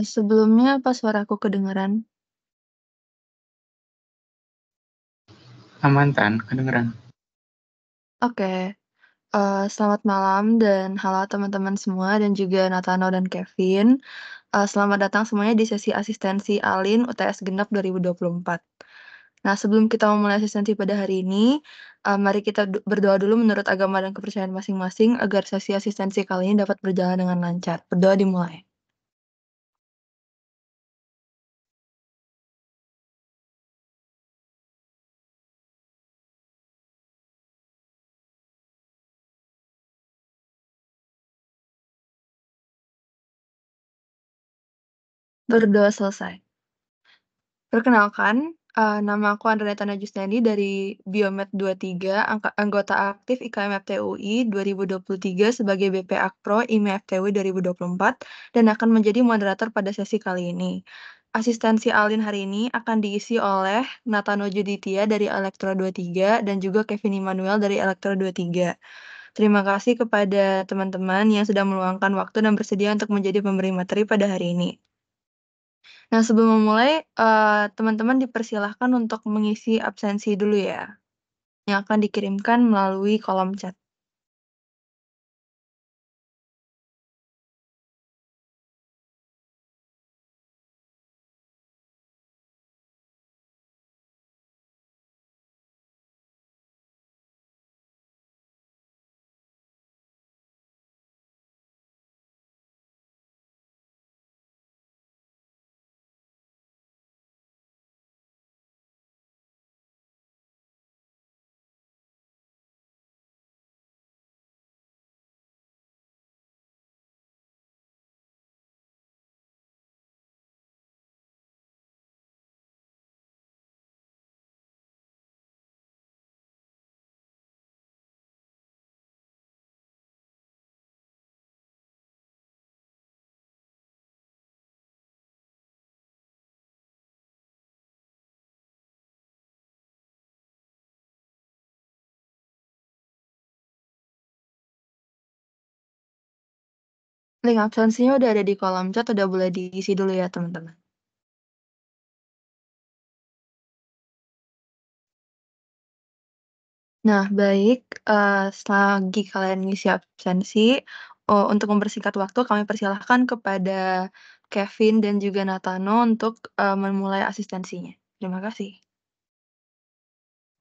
Sebelumnya apa suaraku kedengeran? Aman Tan, kedengeran. Oke, selamat malam dan halo teman-teman semua dan juga Nathano dan Kevin. Selamat datang semuanya di sesi asistensi ALIN UTS Genap 2024. Nah, sebelum kita memulai asistensi pada hari ini, mari kita berdoa dulu menurut agama dan kepercayaan masing-masing agar sesi asistensi kali ini dapat berjalan dengan lancar. Berdoa dimulai. Berdoa selesai. Perkenalkan, nama aku Andreata Najusdani dari Biomed 23, anggota aktif IKM FTUI 2023 sebagai BP Akpro IME FTUI 2024 dan akan menjadi moderator pada sesi kali ini. Asistensi Alin hari ini akan diisi oleh Natano Juditia dari Elektro 23 dan juga Kevin Immanuel dari Elektro 23. Terima kasih kepada teman-teman yang sudah meluangkan waktu dan bersedia untuk menjadi pemberi materi pada hari ini. Nah, sebelum memulai, teman-teman dipersilahkan untuk mengisi absensi dulu ya, yang akan dikirimkan melalui kolom chat. Link absensinya udah ada di kolom chat, udah boleh diisi dulu ya teman-teman. Nah, baik, selagi kalian ngisi absensi, untuk mempersingkat waktu kami persilahkan kepada Kevin dan juga Nathano untuk, memulai asistensinya. Terima kasih.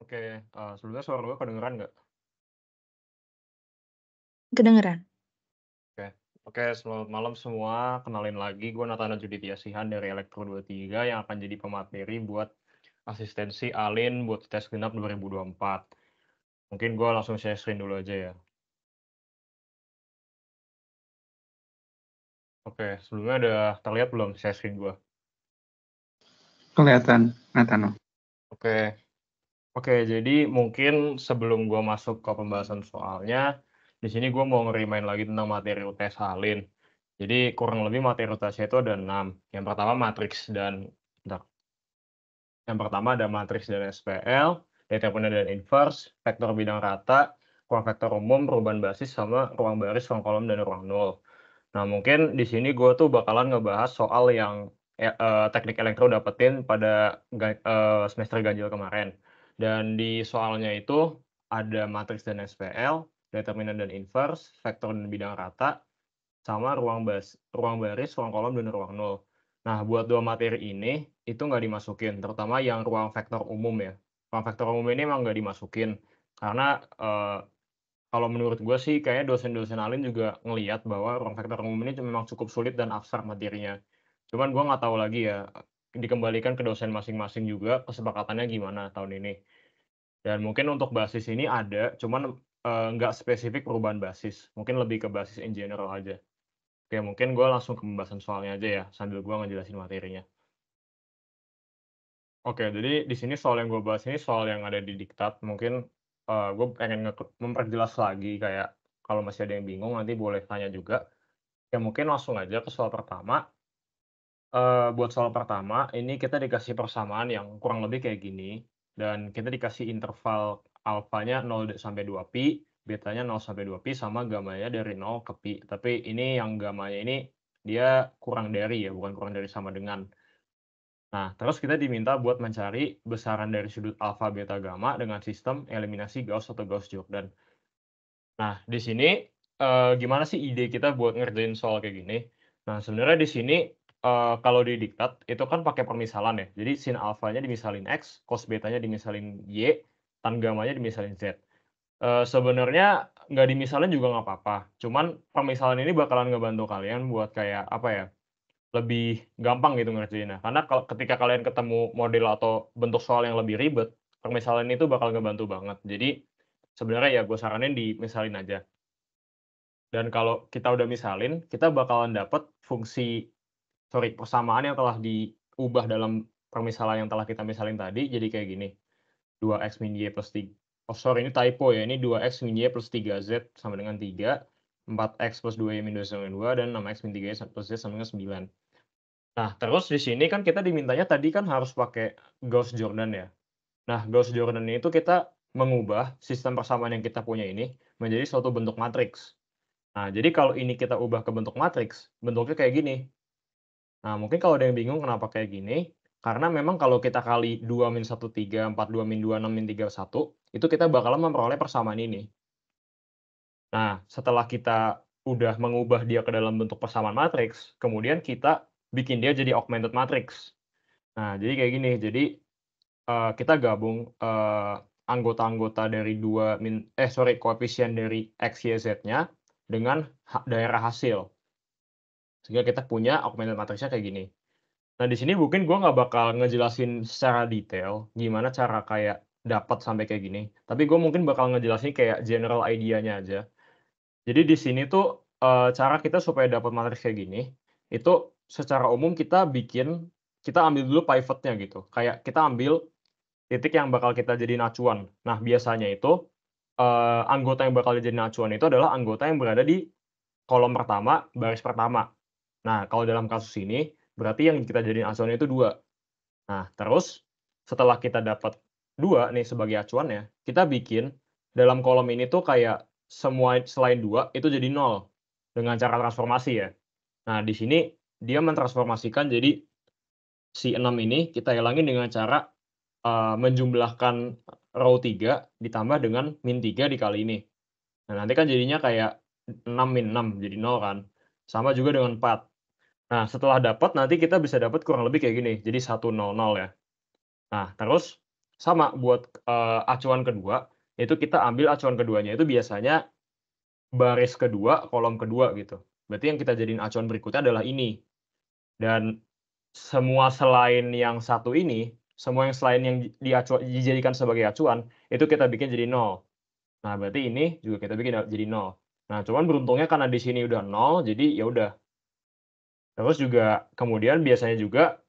Oke, sebelumnya suara gue kedengeran nggak? Kedengeran? Oke. Oke, selamat malam semua. Kenalin lagi, gue Natana Juditya Sihan dari Elektro 23 yang akan jadi pemateri buat asistensi Alin buat tes genap 2024. Mungkin gue langsung share screen dulu aja ya. Oke, sebelumnya udah terlihat belum share screen gue? Kelihatan, Natano. Oke. Oke, jadi mungkin sebelum gue masuk ke pembahasan soalnya, di sini gue mau nge-remind lagi tentang materi UTS Halin. Jadi kurang lebih materi UTS itu ada 6. Yang pertama matriks dan bentar. Yang pertama ada matriks dan SPL, determinan dan inverse, vektor bidang rata, ruang vektor umum, perubahan basis, sama ruang baris, ruang kolom, dan ruang nol. Nah, mungkin di sini gue tuh bakalan ngebahas soal yang teknik elektro dapetin pada semester ganjil kemarin. Dan di soalnya itu ada matriks dan SPL, determinan dan inverse, vektor dan bidang rata, sama ruang baris, ruang kolom, dan ruang nol. Nah, buat dua materi ini, itu nggak dimasukin, terutama yang ruang vektor umum ya. Ruang vektor umum ini emang nggak dimasukin, karena kalau menurut gue sih kayaknya dosen-dosen Alin juga ngelihat bahwa ruang vektor umum ini memang cukup sulit dan abstrak materinya. Cuman gue nggak tahu lagi ya, dikembalikan ke dosen masing-masing juga kesepakatannya gimana tahun ini. Dan mungkin untuk basis ini ada, cuman nggak spesifik perubahan basis. Mungkin lebih ke basis in general aja. Oke, mungkin gue langsung ke pembahasan soalnya aja ya, sambil gue ngejelasin materinya. Oke, jadi di sini soal yang gue bahas ini soal yang ada di diktat. Mungkin gue pengen memperjelas lagi, kayak kalau masih ada yang bingung nanti boleh tanya juga. Ya mungkin langsung aja ke soal pertama. Buat soal pertama, ini kita dikasih persamaan yang kurang lebih kayak gini. Dan kita dikasih interval alfanya 0 sampai 2 pi, betanya 0 sampai 2 pi, sama gamanya dari 0 ke pi. Tapi ini yang gamanya ini dia kurang dari ya, bukan kurang dari, sama dengan. Nah, terus kita diminta buat mencari besaran dari sudut alfa, beta, gamma dengan sistem eliminasi Gauss atau Gauss-Jordan. Nah, di sini, gimana sih ide kita buat ngerjain soal kayak gini? Nah, sebenarnya di sini, kalau di diktat itu kan pakai permisalan ya. Jadi sin alfanya dimisalin X, cos betanya dimisalin Y, tan gammanya dimisalin Z. Sebenarnya nggak dimisalin juga nggak apa-apa, cuman permisalan ini bakalan ngebantu kalian buat kayak, apa ya, lebih gampang gitu ngerjainnya. Karena kalau ketika kalian ketemu model atau bentuk soal yang lebih ribet, permisalan itu bakal ngebantu banget. Jadi, sebenarnya ya gue saranin dimisalin aja. Dan kalau kita udah misalin, kita bakalan dapet persamaan yang telah diubah dalam permisalan yang telah kita misalin tadi, jadi kayak gini, 2x min y plus oh sorry, ini typo ya, ini 2x min y plus 3z sama dengan 3, 4x plus 2y min 2 sama dengan 2, dan 6x min 3y plus z sama dengan 9. Nah, terus di sini kan kita dimintanya tadi kan harus pakai Gauss-Jordan ya. Nah, Gauss-Jordan itu kita mengubah sistem persamaan yang kita punya ini menjadi suatu bentuk matriks. Nah, jadi kalau ini kita ubah ke bentuk matriks, bentuknya kayak gini. Nah, mungkin kalau ada yang bingung kenapa kayak gini, karena memang kalau kita kali 2 min 1, 3, 4, 2 min 2, 6 min 3, 1, itu kita bakalan memperoleh persamaan ini. Nah, setelah kita udah mengubah dia ke dalam bentuk persamaan matriks, kemudian kita bikin dia jadi augmented matrix. Nah, jadi kayak gini, jadi, kita gabung, anggota-anggota dari koefisien dari X, Y, Z-nya dengan daerah hasil. Sehingga kita punya augmented matrix-nya kayak gini. Nah, di sini mungkin gue nggak bakal ngejelasin secara detail gimana cara kayak dapat sampai kayak gini, tapi gue mungkin bakal ngejelasin kayak general idea-nya aja. Jadi di sini tuh, cara kita supaya dapat matriks kayak gini, itu secara umum kita ambil dulu pivot-nya gitu, kayak kita ambil titik yang bakal kita jadiin acuan. Nah, biasanya itu, anggota yang bakal dijadiin acuan itu adalah anggota yang berada di kolom pertama, baris pertama. Nah, kalau dalam kasus ini, berarti yang kita jadiin acuan itu 2. Nah, terus setelah kita dapat 2 nih sebagai acuannya, kita bikin dalam kolom ini tuh kayak semua selain 2 itu jadi 0 dengan cara transformasi ya. Nah, di sini dia mentransformasikan jadi si 6 ini kita hilangin dengan cara, menjumlahkan row 3 ditambah dengan min 3 dikali ini. Nah, nanti kan jadinya kayak 6 min 6 jadi 0 kan. Sama juga dengan 4. Nah, setelah dapat nanti kita bisa dapat kurang lebih kayak gini, jadi 100 ya. Nah, terus sama buat, acuan kedua, itu kita ambil acuan keduanya itu biasanya baris kedua, kolom kedua gitu. Berarti yang kita jadiin acuan berikutnya adalah ini. Dan semua selain yang satu ini, semua yang selain yang dijadikan sebagai acuan, itu kita bikin jadi 0. Nah, berarti ini juga kita bikin jadi 0. Nah, cuman beruntungnya karena di sini udah 0, jadi ya udah. Terus juga kemudian biasanya juga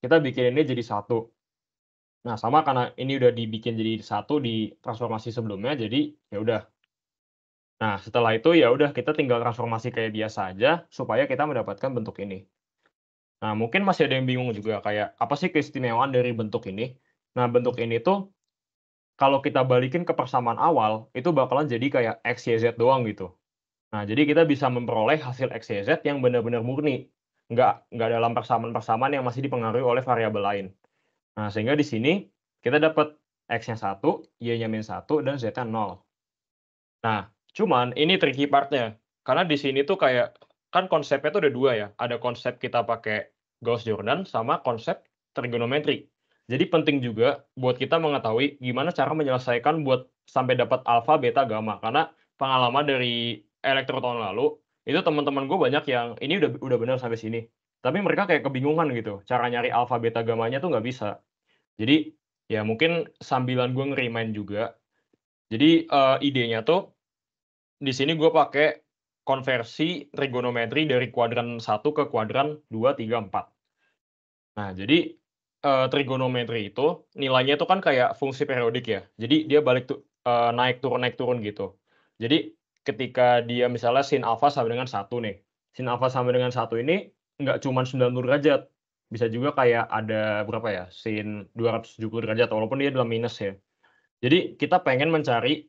kita bikin ini jadi 1. Nah, sama karena ini udah dibikin jadi 1 di transformasi sebelumnya, jadi ya udah. Nah, setelah itu ya udah kita tinggal transformasi kayak biasa aja supaya kita mendapatkan bentuk ini. Nah, mungkin masih ada yang bingung juga kayak apa sih keistimewaan dari bentuk ini? Nah, bentuk ini tuh kalau kita balikin ke persamaan awal, itu bakalan jadi kayak X, Y, Z doang gitu. Nah, jadi kita bisa memperoleh hasil X, Y, Z yang benar-benar murni, nggak dalam persamaan-persamaan yang masih dipengaruhi oleh variabel lain. Nah, sehingga di sini kita dapat X-nya 1, Y-nya min 1, dan Z-nya 0. Nah, cuman ini tricky part-nya. Karena di sini tuh kayak, kan konsepnya tuh ada 2 ya, ada konsep kita pakai Gauss-Jordan sama konsep trigonometri. Jadi penting juga buat kita mengetahui gimana cara menyelesaikan buat sampai dapat alfa, beta, gamma. Karena pengalaman dari elektro tahun lalu, itu teman-teman gue banyak yang ini udah benar sampai sini. Tapi mereka kayak kebingungan gitu, cara nyari alfa, beta, gammanya tuh nggak bisa. Jadi, ya mungkin sambilan gue nge-remind juga. Jadi, idenya tuh di sini gue pakai konversi trigonometri dari kuadran 1 ke kuadran 2, 3, 4. Nah, jadi, trigonometri itu nilainya itu kan kayak fungsi periodik ya. Jadi dia naik turun gitu. Jadi ketika dia misalnya sin alfa sama dengan 1 nih, sin alfa sama dengan 1 ini nggak cuman 90 derajat, bisa juga kayak ada berapa ya, sin 270 derajat walaupun dia dalam minus ya. Jadi kita pengen mencari,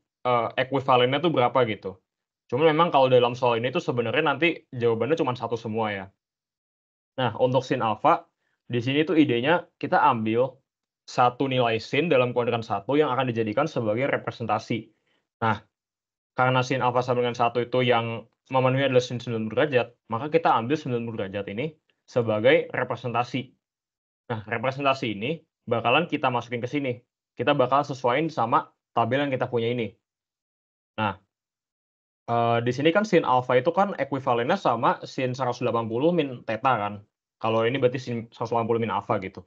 ekuivalennya tuh berapa gitu. Cuma memang kalau dalam soal ini tuh sebenarnya nanti jawabannya cuma 1 semua ya. Nah, untuk sin alfa, di sini tuh idenya kita ambil satu nilai sin dalam kuadran satu yang akan dijadikan sebagai representasi. Nah, karena sin alfa sama dengan satu itu yang memenuhi adalah sin 90 derajat, maka kita ambil 90 derajat ini sebagai representasi. Nah, representasi ini bakalan kita masukin ke sini. Kita bakal sesuaiin sama tabel yang kita punya ini. Nah, di sini kan sin alfa itu kan ekuivalennya sama sin 180 min theta kan. Kalau ini berarti sin 180 min alfa gitu.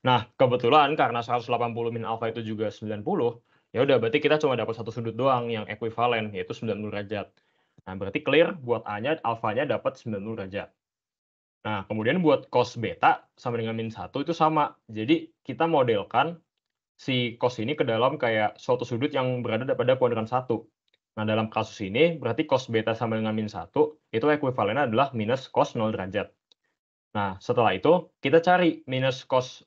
Nah, kebetulan karena 180 min alfa itu juga 90, ya udah berarti kita cuma dapat satu sudut doang yang ekuivalen, yaitu 90 derajat. Nah, berarti clear buat A-nya, alfanya dapat 90 derajat. Nah, kemudian buat cos beta sama dengan min 1 itu sama. Jadi, kita modelkan si cos ini ke dalam kayak suatu sudut yang berada pada kuadran satu. Nah, dalam kasus ini berarti cos beta sama dengan min 1 itu ekuivalennya adalah minus cos 0 derajat. Nah, setelah itu kita cari minus cos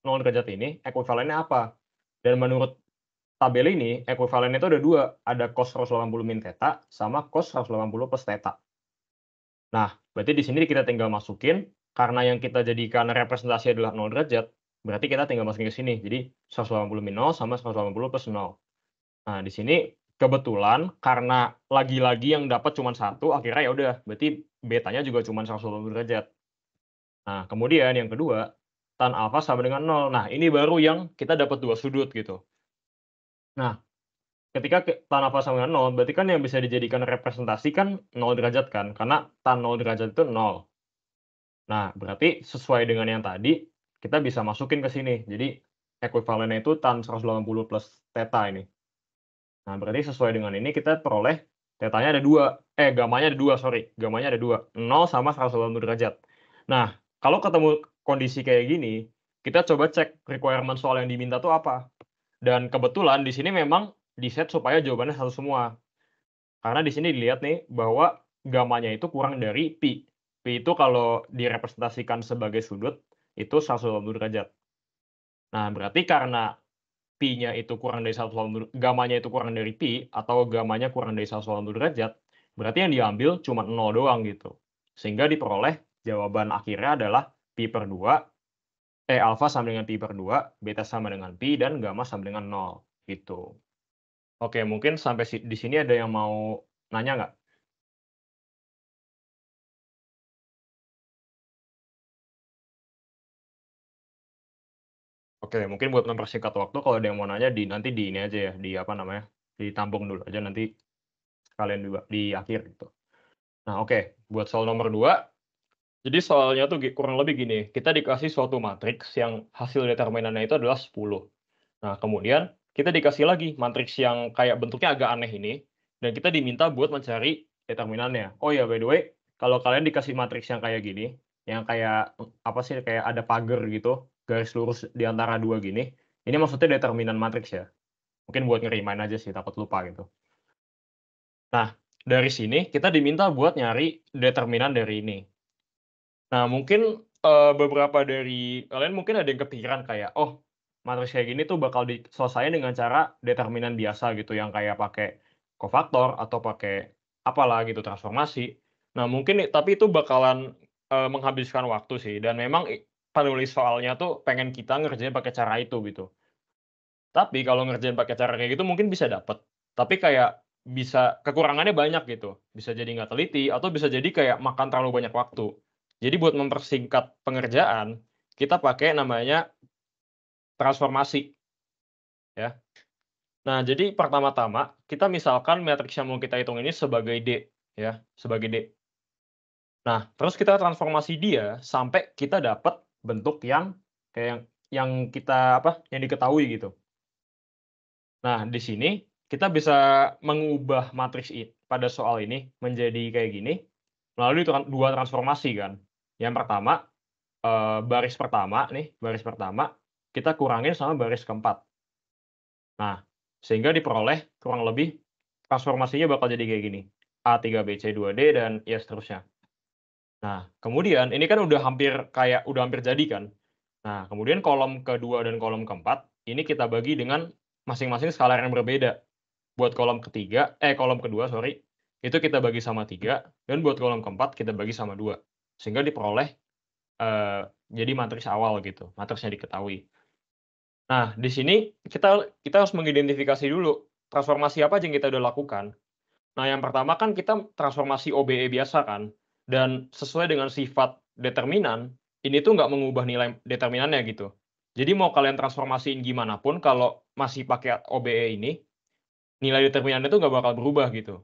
0 derajat ini ekuivalennya apa? Dan menurut tabel ini ekuivalennya itu ada dua, ada cos 180 min theta sama cos 180 plus theta. Nah, berarti di sini kita tinggal masukin, karena yang kita jadikan representasi adalah 0 derajat, berarti kita tinggal masukin ke sini. Jadi 180 min 0 sama 180 plus 0. Nah, di sini kebetulan karena lagi-lagi yang dapat cuma satu, akhirnya ya udah, berarti betanya juga cuma 180 derajat. Nah, kemudian yang kedua, tan alfa sama dengan 0. Nah, ini baru yang kita dapat dua sudut gitu. Nah, ketika tan alfa sama dengan 0, berarti kan yang bisa dijadikan representasi kan 0 derajat kan, karena tan 0 derajat itu 0. Nah, berarti sesuai dengan yang tadi, kita bisa masukin ke sini. Jadi, ekuivalennya itu tan 180 plus theta ini. Nah, berarti sesuai dengan ini kita peroleh tetanya ada 2, gamanya ada 2, sorry, gamanya ada 2, 0 sama 180 derajat. Nah, kalau ketemu kondisi kayak gini, kita coba cek requirement soal yang diminta tuh apa. Dan kebetulan di sini memang di-set supaya jawabannya satu semua. Karena di sini dilihat nih bahwa gamanya itu kurang dari pi. Pi itu kalau direpresentasikan sebagai sudut, itu 180 derajat. Nah, berarti karena pi-nya itu kurang dari 180 gamanya itu kurang dari pi, atau gamanya kurang dari 180 derajat, berarti yang diambil cuma 0 doang gitu. Sehingga diperoleh jawaban akhirnya adalah pi per 2, alfa sama dengan pi per 2, beta sama dengan pi, dan gamma sama dengan 0, gitu. Oke, mungkin sampai di sini ada yang mau nanya nggak? Oke, mungkin buat mempersingkat waktu kalau ada yang mau nanya nanti di ini aja ya, di apa namanya, ditampung dulu aja nanti sekalian juga di akhir gitu. Nah, oke, buat soal nomor 2. Jadi soalnya tuh kurang lebih gini, kita dikasih suatu matriks yang hasil determinannya itu adalah 10. Nah, kemudian kita dikasih lagi matriks yang kayak bentuknya agak aneh ini, dan kita diminta buat mencari determinannya. Oh ya, by the way, kalau kalian dikasih matriks yang kayak gini, yang kayak apa sih, kayak ada pagar gitu, garis lurus di antara dua gini, ini maksudnya determinan matriks ya. Mungkin buat ngerimain aja sih, takut lupa gitu. Nah, dari sini kita diminta buat nyari determinan dari ini. Nah, mungkin, beberapa dari kalian mungkin ada yang kepikiran kayak, "Oh, matriks kayak gini tuh bakal diselesaikan dengan cara determinan biasa," gitu, yang kayak pakai kofaktor atau pakai apalah gitu, transformasi. Nah, mungkin tapi itu bakalan, menghabiskan waktu sih, dan memang penulis soalnya tuh pengen kita ngerjain pakai cara itu, gitu. Tapi kalau ngerjain pakai cara kayak gitu mungkin bisa dapet, tapi kayak bisa kekurangannya banyak gitu. Bisa jadi nggak teliti atau bisa jadi kayak makan terlalu banyak waktu. Jadi buat mempersingkat pengerjaan, kita pakai namanya transformasi, ya. Nah, jadi pertama-tama kita misalkan matriks yang mau kita hitung ini sebagai D, ya, sebagai D. Nah, terus kita transformasi dia sampai kita dapat bentuk yang kayak yang kita apa, yang diketahui gitu. Nah, di sini kita bisa mengubah matriks pada soal ini menjadi kayak gini, melalui dua transformasi kan. Yang pertama, baris pertama nih, baris pertama kita kurangin sama baris keempat. Nah, sehingga diperoleh kurang lebih transformasinya bakal jadi kayak gini, A3BC2D dan ya seterusnya. Nah, kemudian ini kan udah hampir jadi kan. Nah, kemudian kolom kedua dan kolom keempat, ini kita bagi dengan masing-masing skalar yang berbeda. Buat kolom kedua sorry, itu kita bagi sama 3, dan buat kolom keempat kita bagi sama 2. Sehingga diperoleh jadi matriks awal gitu, matriksnya diketahui. Nah, di sini kita harus mengidentifikasi dulu, transformasi apa aja yang kita udah lakukan. Nah, yang pertama kan kita transformasi OBE biasa kan, dan sesuai dengan sifat determinan, ini tuh nggak mengubah nilai determinannya gitu. Jadi mau kalian transformasiin gimana pun kalau masih pakai OBE ini, nilai determinannya tuh nggak bakal berubah gitu.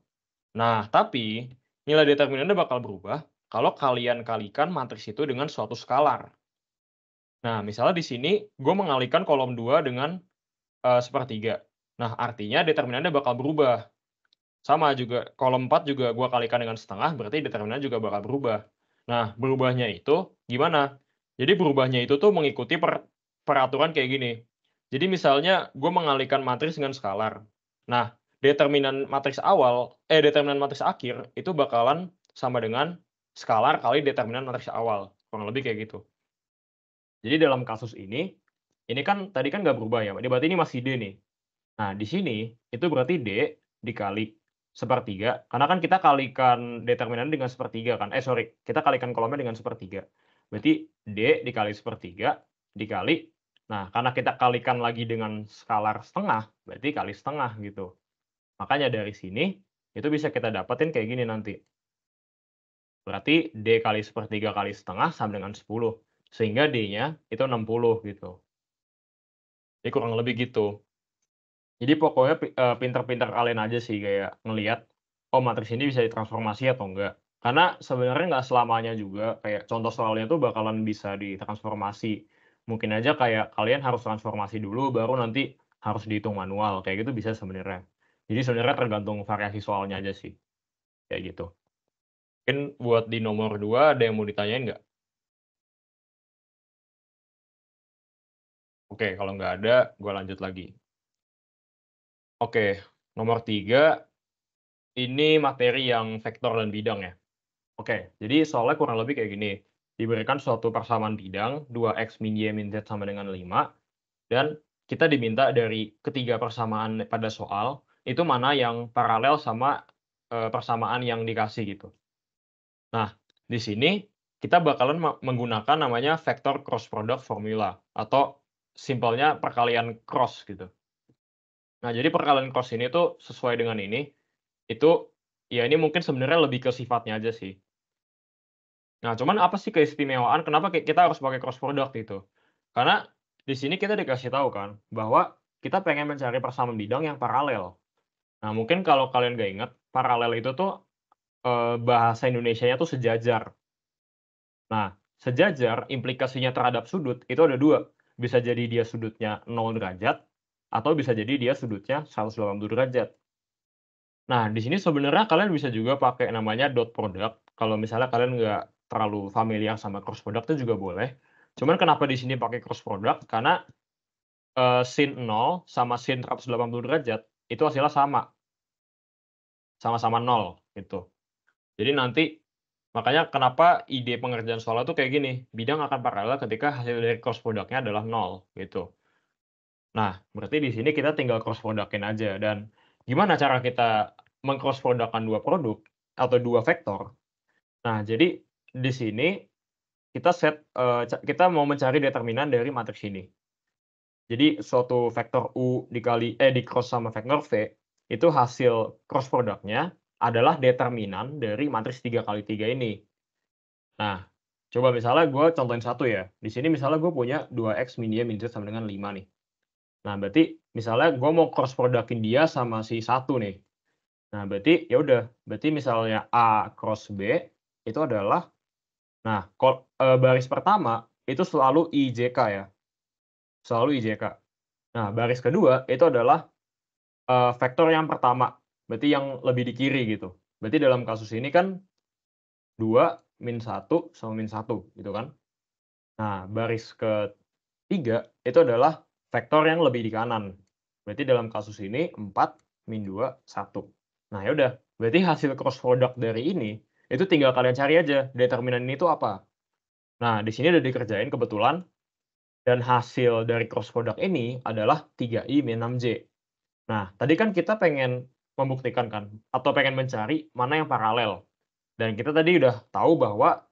Nah, tapi nilai determinannya bakal berubah kalau kalian kalikan matriks itu dengan suatu skalar. Nah, misalnya di sini gue mengalikan kolom 2 dengan, sepertiga. Nah, artinya determinannya bakal berubah. Sama juga, kolom 4 juga gua kalikan dengan setengah, berarti determinan juga bakal berubah. Nah, berubahnya itu gimana? Jadi berubahnya itu tuh mengikuti peraturan kayak gini. Jadi misalnya gue mengalihkan matriks dengan skalar. Nah, determinan matriks akhir itu bakalan sama dengan skalar kali determinan matriks awal, kurang lebih kayak gitu. Jadi dalam kasus ini kan tadi kan nggak berubah ya, berarti ini masih D nih. Nah, di sini itu berarti D dikali sepertiga, karena kan kita kalikan determinan dengan sepertiga kan, sorry, kita kalikan kolomnya dengan sepertiga. Berarti D dikali sepertiga, dikali, nah karena kita kalikan lagi dengan skalar setengah, berarti kali setengah gitu. Makanya dari sini, itu bisa kita dapetin kayak gini nanti. Berarti D kali sepertiga kali setengah sama dengan 10, sehingga D-nya itu 60 gitu. Jadi kurang lebih gitu. Jadi pokoknya pinter-pinter kalian aja sih kayak ngelihat, oh matriks ini bisa ditransformasi atau enggak. Karena sebenarnya nggak selamanya juga kayak contoh soalnya tuh bakalan bisa ditransformasi. Mungkin aja kayak kalian harus transformasi dulu baru nanti harus dihitung manual, kayak gitu bisa sebenarnya. Jadi sebenarnya tergantung variasi soalnya aja sih, kayak gitu. Mungkin buat di nomor 2 ada yang mau ditanyain nggak? Oke, kalau nggak ada, gue lanjut lagi. Oke, nomor 3 ini materi yang vektor dan bidang ya. Oke, jadi soalnya kurang lebih kayak gini. Diberikan suatu persamaan bidang, 2x min y min z sama dengan 5, dan kita diminta dari ketiga persamaan pada soal, itu mana yang paralel sama, persamaan yang dikasih gitu. Nah, di sini kita bakalan menggunakan namanya vector cross product formula, atau simpelnya perkalian cross gitu. Nah, jadi perkalian cross ini tuh sesuai dengan itu ya ini mungkin sebenarnya lebih ke sifatnya aja sih. Nah, cuman apa sih keistimewaan kenapa kita harus pakai cross product gitu? Karena di sini kita dikasih tahu kan, bahwa kita pengen mencari persamaan bidang yang paralel. Nah, mungkin kalau kalian nggak ingat, paralel itu tuh, bahasa Indonesianya tuh sejajar. Nah, sejajar implikasinya terhadap sudut itu ada 2, bisa jadi dia sudutnya 0 derajat, atau bisa jadi dia sudutnya 180 derajat. Nah, di sini sebenarnya kalian bisa juga pakai namanya dot product, kalau misalnya kalian nggak terlalu familiar sama cross product itu juga boleh. Cuman kenapa di sini pakai cross product, karena, sin 0 sama sin 180 derajat, itu hasilnya sama, sama-sama 0, gitu. Jadi nanti makanya kenapa ide pengerjaan soalnya tuh kayak gini, bidang akan paralel ketika hasil dari cross product-nya adalah 0, gitu. Nah, berarti di sini kita tinggal cross product-in aja dan gimana cara kita meng-cross product-kan 2 produk atau 2 vektor. Nah, jadi di sini kita kita mau mencari determinan dari matriks ini. Jadi suatu vektor U di-cross sama vektor V, itu hasil cross product-nya adalah determinan dari matriks 3 kali 3 ini. Nah, coba misalnya gue contohin satu ya. Di sini misalnya gue punya 2x min y min z sama dengan 5 nih. Nah, berarti misalnya gue mau cross product-in dia sama si satu nih. Nah, berarti ya udah, berarti misalnya A cross B itu adalah nah, baris pertama itu selalu IJK ya, selalu IJK. Nah, baris kedua itu adalah, vektor yang pertama, berarti yang lebih di kiri gitu. Berarti dalam kasus ini kan 2 min satu sama min satu gitu kan. Nah, baris ketiga itu adalah vektor yang lebih di kanan. Berarti dalam kasus ini 4 min 2 1. Nah, ya udah, berarti hasil cross product dari ini, itu tinggal kalian cari aja determinan ini tuh apa. Nah, di sini udah dikerjain kebetulan dan hasil dari cross product ini adalah 3i min 6j. Nah, tadi kan kita pengen membuktikan kan, atau pengen mencari mana yang paralel. Dan kita tadi udah tahu bahwa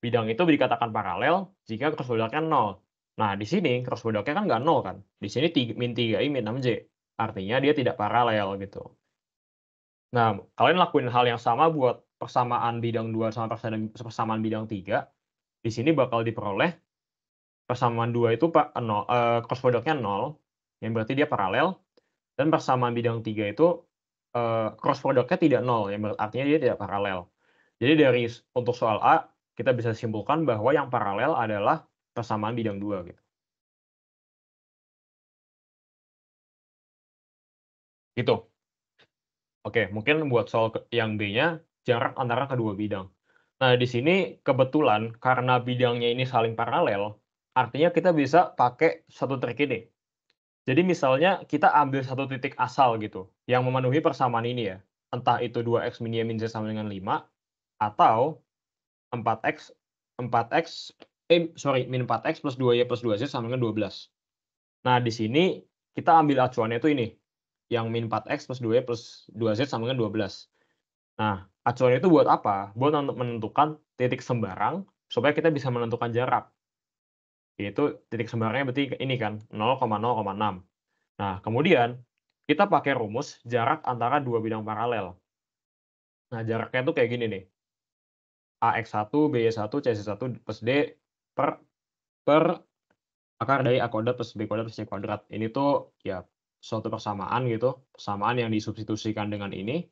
bidang itu dikatakan paralel jika cross produknya 0. Nah, di sini cross produknya kan nggak 0 kan. Di sini min 3i min 6j. Artinya dia tidak paralel gitu. Nah, kalian lakuin hal yang sama buat persamaan bidang 2 sama persamaan bidang 3. Di sini bakal diperoleh persamaan 2 itu cross produknya 0, yang berarti dia paralel, dan persamaan bidang 3 itu cross produknya tidak 0, yang artinya dia tidak paralel. Jadi untuk soal A, kita bisa simpulkan bahwa yang paralel adalah persamaan bidang 2 gitu. Gitu. Oke, mungkin buat soal yang B-nya, jarak antara kedua bidang. Nah, di sini kebetulan karena bidangnya ini saling paralel, artinya kita bisa pakai satu trik ini. Jadi misalnya kita ambil satu titik asal gitu, yang memenuhi persamaan ini ya. Entah itu 2x min y min z sama dengan 5, atau 4x min 4x plus 2y plus 2z sama dengan 12. Nah, di sini kita ambil acuannya itu ini, yang min 4x plus 2y plus 2z sama dengan 12. Nah, acuan itu buat apa? Buat untuk menentukan titik sembarang supaya kita bisa menentukan jarak. Yaitu titik sembarangnya berarti ini kan 0,0,6. Nah, kemudian kita pakai rumus jarak antara dua bidang paralel. Nah, jaraknya tuh kayak gini nih. AX1, BY1, CC1 plus D per akar dari A kuadrat plus B kuadrat plus C kuadrat. Ini tuh ya suatu persamaan gitu, persamaan yang disubstitusikan dengan ini,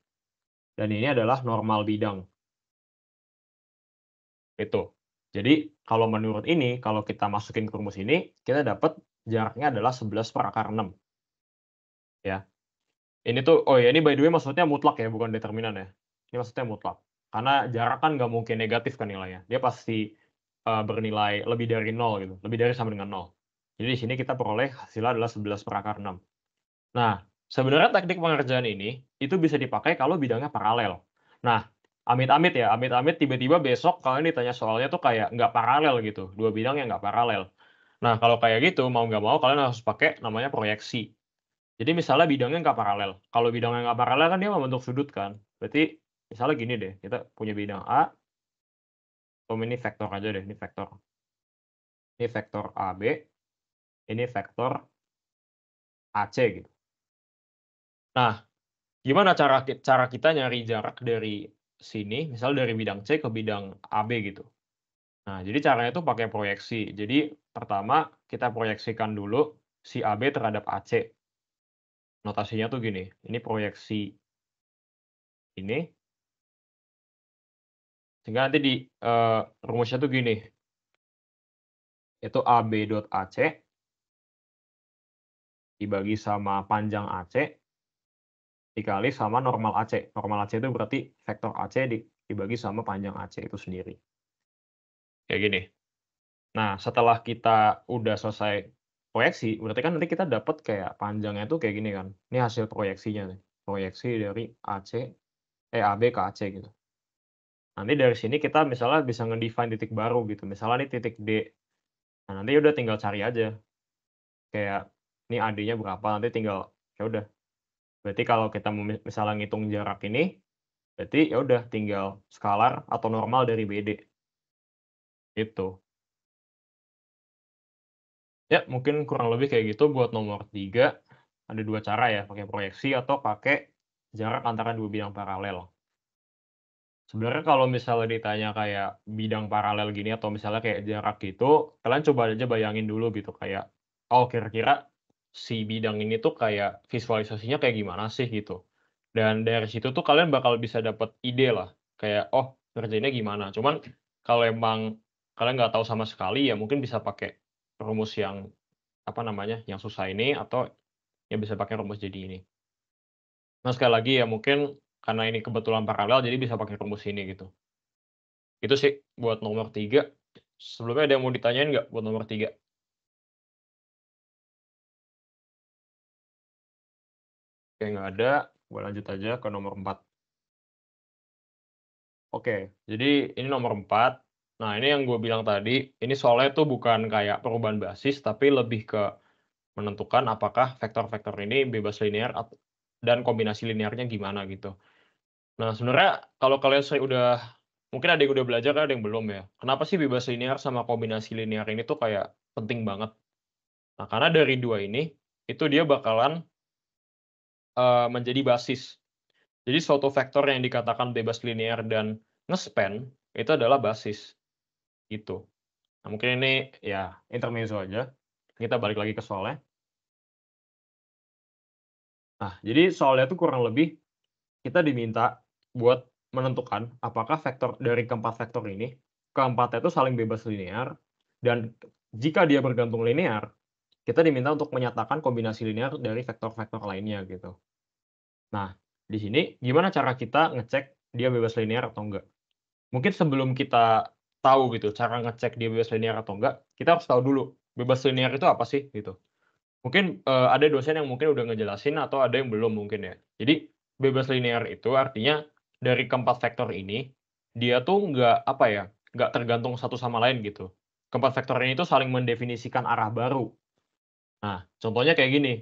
dan ini adalah normal bidang. Itu. Jadi, kalau menurut ini, kalau kita masukin ke rumus ini, kita dapat jaraknya adalah 11 per akar 6. Ya. Ini tuh, oh ya, ini by the way maksudnya mutlak ya, bukan determinan ya. Ini maksudnya mutlak. Karena jarak kan nggak mungkin negatif kan nilainya. Dia pasti bernilai lebih dari 0 gitu, lebih dari sama dengan 0. Jadi di sini kita peroleh hasilnya adalah 11 per akar 6. Nah, sebenarnya teknik pengerjaan ini, itu bisa dipakai kalau bidangnya paralel. Nah, amit-amit ya, amit-amit tiba-tiba besok kalian ditanya soalnya tuh kayak nggak paralel gitu, dua bidang yang nggak paralel. Nah, kalau kayak gitu, mau nggak mau kalian harus pakai namanya proyeksi. Jadi misalnya bidangnya nggak paralel. Kalau bidangnya nggak paralel kan dia membentuk sudut kan. Berarti misalnya gini deh, kita punya bidang A, ini vektor aja deh, ini vektor. Ini vektor AB, ini vektor AC gitu. Nah, gimana cara kita nyari jarak dari sini, misal dari bidang C ke bidang AB gitu. Nah, jadi caranya itu pakai proyeksi. Jadi pertama kita proyeksikan dulu si AB terhadap AC. Notasinya tuh gini, ini proyeksi ini, sehingga nanti di rumusnya tuh gini, itu AB dot AC dibagi sama panjang AC dikali sama normal AC. Normal AC itu berarti vektor AC dibagi sama panjang AC itu sendiri. Kayak gini. Nah, setelah kita udah selesai proyeksi, berarti kan nanti kita dapat kayak panjangnya tuh kayak gini kan. Ini hasil proyeksinya nih. Proyeksi dari AB ke AC gitu. Nanti dari sini kita misalnya bisa nge-define titik baru gitu. Misalnya nih titik D. Nah, nanti udah tinggal cari aja. Kayak ini AD-nya berapa, nanti tinggal ya udah. Berarti kalau kita misalnya ngitung jarak ini, berarti ya udah tinggal skalar atau normal dari BD. Gitu. Ya, mungkin kurang lebih kayak gitu buat nomor 3. Ada dua cara ya, pakai proyeksi atau pakai jarak antara dua bidang paralel. Sebenarnya kalau misalnya ditanya kayak bidang paralel gini atau misalnya kayak jarak gitu, kalian coba aja bayangin dulu gitu kayak, oh kira-kira si bidang ini tuh kayak visualisasinya kayak gimana sih gitu. Dan dari situ tuh kalian bakal bisa dapat ide lah, kayak, oh ngerjainnya gimana. Cuman kalau emang kalian nggak tahu sama sekali ya mungkin bisa pakai rumus yang apa namanya, yang susah ini atau ya bisa pakai rumus jadi ini. Nah sekali lagi ya mungkin karena ini kebetulan paralel jadi bisa pakai rumus ini gitu. Itu sih buat nomor 3. Sebelumnya ada yang mau ditanyain nggak buat nomor 3? Oke nggak ada, gue lanjut aja ke nomor 4. Oke, jadi ini nomor 4. Nah ini yang gue bilang tadi, ini soalnya tuh bukan kayak perubahan basis, tapi lebih ke menentukan apakah vektor-vektor ini bebas linear dan kombinasi linearnya gimana gitu. Nah sebenarnya kalau kalian udah mungkin ada yang udah belajar, ada yang belum ya. Kenapa sih bebas linear sama kombinasi linear ini tuh kayak penting banget? Nah, karena dari 2 ini, itu dia bakalan, menjadi basis. Jadi suatu vektor yang dikatakan bebas linear dan nge-span, itu adalah basis, gitu. Nah, mungkin ini ya intermezzo aja, kita balik lagi ke soalnya. Nah, jadi soalnya tuh kurang lebih kita diminta buat menentukan apakah vektor dari keempat vektor ini, keempatnya itu saling bebas linear, dan jika dia bergantung linear, kita diminta untuk menyatakan kombinasi linear dari vektor-vektor lainnya gitu. Nah, di sini gimana cara kita ngecek dia bebas linear atau enggak? Mungkin sebelum kita tahu gitu cara ngecek dia bebas linear atau enggak, kita harus tahu dulu bebas linear itu apa sih gitu. Mungkin, ada dosen yang mungkin udah ngejelasin atau ada yang belum mungkin ya. Jadi, bebas linear itu artinya dari keempat vektor ini, dia tuh nggak, apa ya, nggak tergantung satu sama lain gitu. Keempat vektor ini tuh saling mendefinisikan arah baru. Nah, contohnya kayak gini.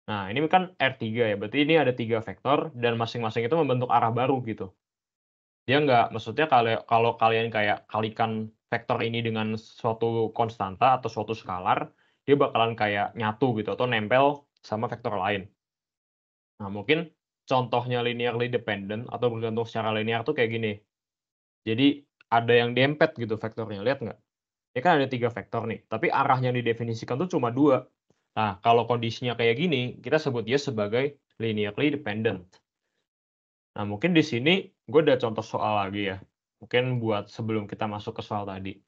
Nah, ini kan R3 ya, berarti ini ada 3 vektor dan masing-masing itu membentuk arah baru gitu. Dia nggak maksudnya kalau kalau kalian kayak kalikan vektor ini dengan suatu konstanta atau suatu skalar, dia bakalan kayak nyatu gitu atau nempel sama vektor lain. Nah, mungkin contohnya linearly dependent atau bergantung secara linear tuh kayak gini. Jadi ada yang dempet gitu vektornya, lihat nggak? Ini kan ada 3 vektor nih, tapi arahnya yang didefinisikan tuh cuma 2. Nah, kalau kondisinya kayak gini, kita sebut dia sebagai linearly dependent. Nah, mungkin di sini gue ada contoh soal lagi ya, mungkin buat sebelum kita masuk ke soal tadi.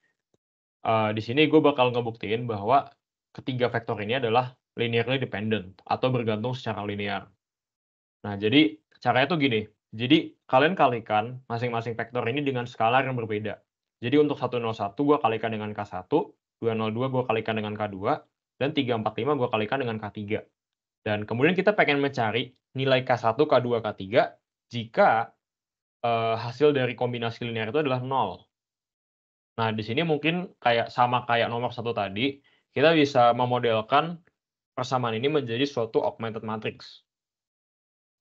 Di sini gue bakal ngebuktiin bahwa ketiga vektor ini adalah linearly dependent atau bergantung secara linear. Nah, jadi caranya tuh gini, jadi kalian kalikan masing-masing vektor ini dengan skalar yang berbeda. Jadi untuk 101 gue kalikan dengan K1, 202 gue kalikan dengan K2, dan 345 gue kalikan dengan K3. Dan kemudian kita pengen mencari nilai K1, K2, K3 jika, hasil dari kombinasi linear itu adalah 0. Nah, di sini mungkin kayak sama kayak nomor satu tadi, kita bisa memodelkan persamaan ini menjadi suatu augmented matrix.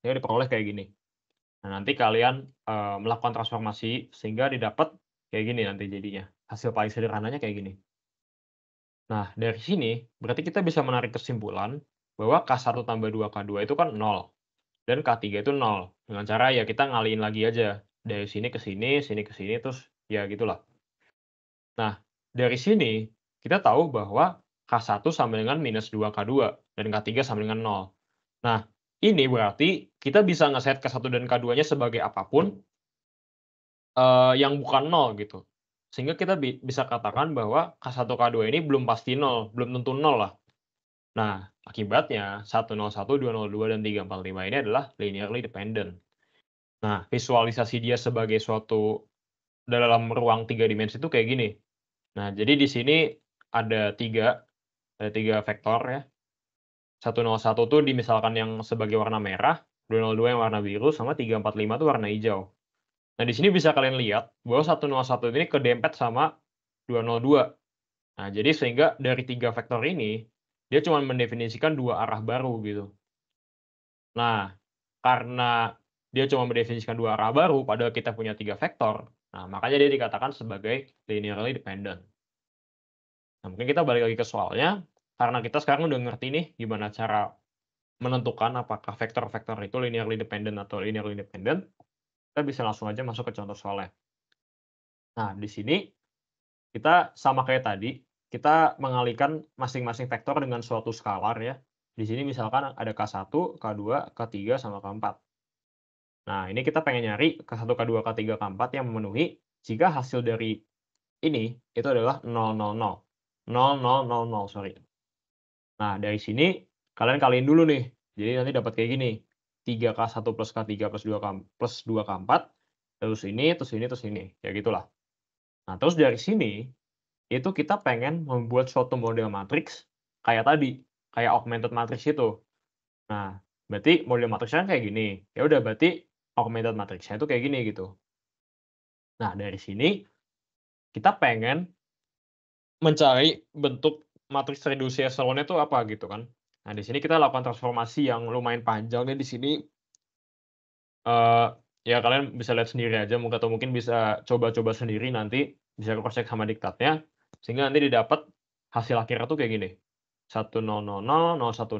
Jadi diperoleh kayak gini. Nah, nanti kalian, melakukan transformasi sehingga didapat kayak gini nanti jadinya. Hasil paling sederhananya kayak gini. Nah, dari sini berarti kita bisa menarik kesimpulan bahwa K1 tambah 2K2 itu kan 0 dan K3 itu 0. Dengan cara ya kita ngalihin lagi aja. Dari sini ke sini, terus ya gitulah. Nah, dari sini kita tahu bahwa K1 sama dengan minus 2K2 dan K3 sama dengan 0. Nah, ini berarti kita bisa ngeset K1 dan K2-nya sebagai apapun, yang bukan 0 gitu. Sehingga kita bisa katakan bahwa K1, K2 ini belum pasti 0, belum tentu 0 lah. Nah, akibatnya 101, 202, dan 345 ini adalah linearly dependent. Nah, visualisasi dia sebagai suatu dalam ruang 3 dimensi itu kayak gini. Nah, jadi di sini ada 3 ada 3 vektor ya. 101 tuh dimisalkan yang sebagai warna merah, 202 yang warna biru, sama 345 tuh warna hijau. Nah, di sini bisa kalian lihat bahwa 101 ini kedempet sama 202. Nah, jadi sehingga dari 3 vektor ini, dia cuma mendefinisikan 2 arah baru gitu. Nah, karena dia cuma mendefinisikan 2 arah baru padahal kita punya 3 vektor, nah makanya dia dikatakan sebagai linearly dependent. Nah, mungkin kita balik lagi ke soalnya, karena kita sekarang udah ngerti nih gimana cara menentukan apakah vektor-vektor itu linearly dependent atau linearly independent, kita bisa langsung aja masuk ke contoh soalnya. Nah, di sini kita sama kayak tadi, kita mengalihkan masing-masing vektor dengan suatu skalar ya. Di sini misalkan ada K1, K2, K3, sama K4. Nah, ini kita pengen nyari K1, K2, K3, K4 yang memenuhi jika hasil dari ini itu adalah 0, 0, 0. 0, 0, 0, 0, sorry. Nah, dari sini kalian kaliin dulu nih. Jadi nanti dapat kayak gini. 3K1 plus K3 plus 2K4, terus ini, terus ini. Ya gitulah. Nah, terus dari sini, itu kita pengen membuat suatu model matriks kayak tadi, kayak augmented matrix itu. Nah, berarti model matriksnya kayak gini. Ya udah berarti augmented matriksnya itu kayak gini gitu. Nah, dari sini kita pengen mencari bentuk matriks reduksi echelon itu apa gitu kan. Nah, di sini kita lakukan transformasi yang lumayan panjang nih di sini, ya kalian bisa lihat sendiri aja atau mungkin bisa coba-coba sendiri nanti, bisa cross check sama diktatnya, sehingga nanti didapat hasil akhirnya tuh kayak gini, 1000, 0100, 001,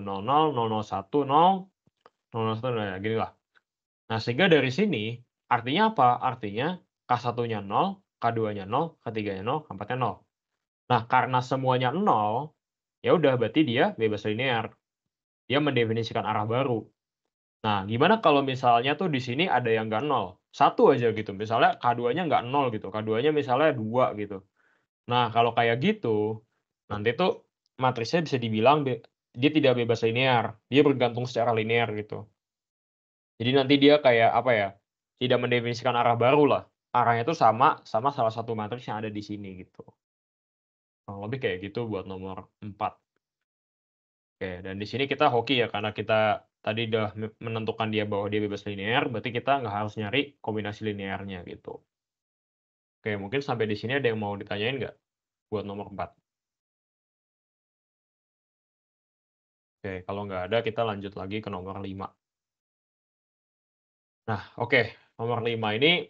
001, nah ginilah. Nah sehingga dari sini, artinya apa? Artinya K1-nya 0, K2-nya 0, K3-nya 0, K4-nya 0. Nah karena semuanya 0, ya udah berarti dia bebas linear, dia mendefinisikan arah baru. Nah, gimana kalau misalnya tuh di sini ada yang nggak nol, satu aja gitu, misalnya K2-nya nggak nol gitu, K2-nya misalnya 2 gitu. Nah, kalau kayak gitu, nanti tuh matrisnya bisa dibilang dia tidak bebas linear, dia bergantung secara linear gitu. Jadi nanti dia kayak, apa ya, tidak mendefinisikan arah baru lah, arahnya itu sama sama salah satu matriks yang ada di sini gitu. Kurang lebih kayak gitu buat nomor 4. Oke, dan di sini kita hoki ya, karena kita tadi udah menentukan dia bahwa dia bebas linear, berarti kita nggak harus nyari kombinasi linearnya gitu. Oke, mungkin sampai di sini ada yang mau ditanyain nggak buat nomor 4? Oke, kalau nggak ada kita lanjut lagi ke nomor 5. Nah, oke, nomor 5 ini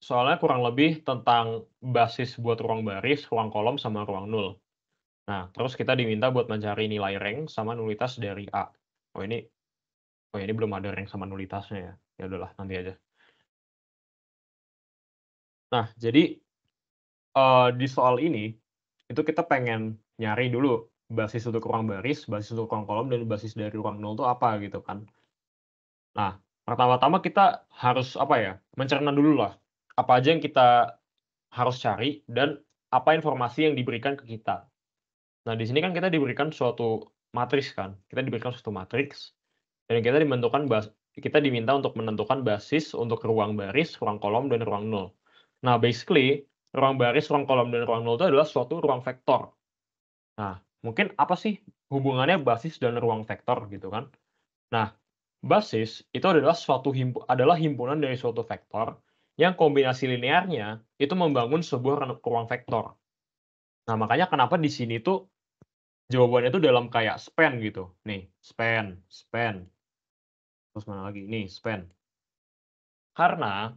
soalnya kurang lebih tentang basis buat ruang baris, ruang kolom, sama ruang nul. Nah, terus kita diminta buat mencari nilai rank sama nulitas dari A. Oh ini oh ini belum ada rank sama nulitasnya ya. Ya udahlah nanti aja. Nah, jadi di soal ini, itu kita pengen nyari dulu basis untuk ruang baris, basis untuk ruang kolom, dan basis dari ruang nol itu apa gitu kan. Nah, pertama-tama kita harus apa ya, mencerna dulu lah, apa aja yang kita harus cari dan apa informasi yang diberikan ke kita. Nah, di sini kan kita diberikan suatu matriks kan, kita diberikan suatu matriks dan kita diminta untuk menentukan basis untuk ruang baris, ruang kolom, dan ruang nol. Nah, basically, ruang baris, ruang kolom, dan ruang nol itu adalah suatu ruang vektor. Nah, mungkin apa sih hubungannya basis dan ruang vektor gitu kan? Nah, basis itu adalah adalah himpunan dari suatu vektor yang kombinasi linearnya itu membangun sebuah ruang vektor. Nah, makanya kenapa di sini tuh jawabannya tuh dalam kayak span gitu. Nih, span, span, terus mana lagi? Nih, span. Karena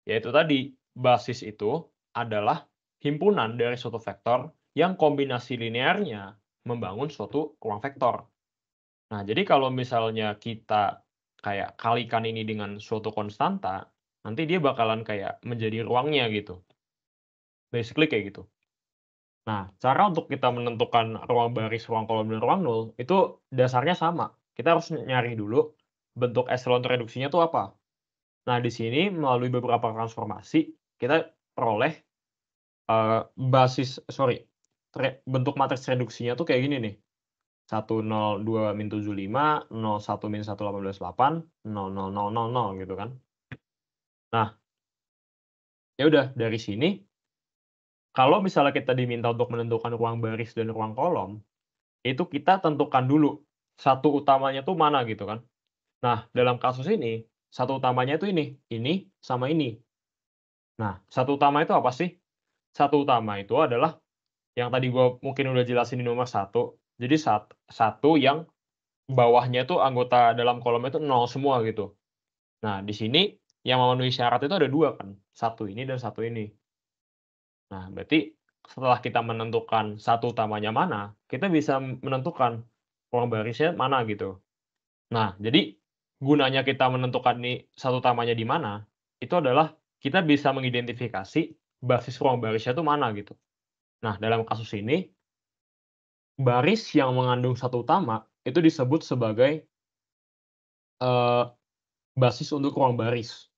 yaitu tadi, basis itu adalah himpunan dari suatu vektor yang kombinasi linearnya membangun suatu ruang vektor. Nah, jadi kalau misalnya kita kayak kalikan ini dengan suatu konstanta, nanti dia bakalan kayak menjadi ruangnya gitu. Basically kayak gitu. Nah, cara untuk kita menentukan ruang baris, ruang kolom, dan ruang nul, itu dasarnya sama. Kita harus nyari dulu bentuk echelon reduksinya tuh apa. Nah, di sini melalui beberapa transformasi, kita peroleh bentuk matriks reduksinya tuh kayak gini nih, 102-75, 01-1,18,8, 0,0000 gitu kan. Nah, ya udah dari sini, kalau misalnya kita diminta untuk menentukan ruang baris dan ruang kolom, itu kita tentukan dulu, satu utamanya tuh mana gitu kan. Nah, dalam kasus ini, satu utamanya itu ini sama ini. Nah, satu utama itu apa sih? Satu utama itu adalah yang tadi gua mungkin udah jelasin di nomor satu. Jadi satu yang bawahnya itu anggota dalam kolomnya itu 0 semua gitu. Nah, di sini yang memenuhi syarat itu ada 2 kan, satu ini dan satu ini. Nah, berarti setelah kita menentukan satu utamanya mana, kita bisa menentukan ruang barisnya mana gitu. Nah, jadi gunanya kita menentukan nih satu utamanya di mana, itu adalah kita bisa mengidentifikasi basis ruang barisnya itu mana gitu. Nah, dalam kasus ini, baris yang mengandung satu utama itu disebut sebagai, eee, basis untuk ruang baris,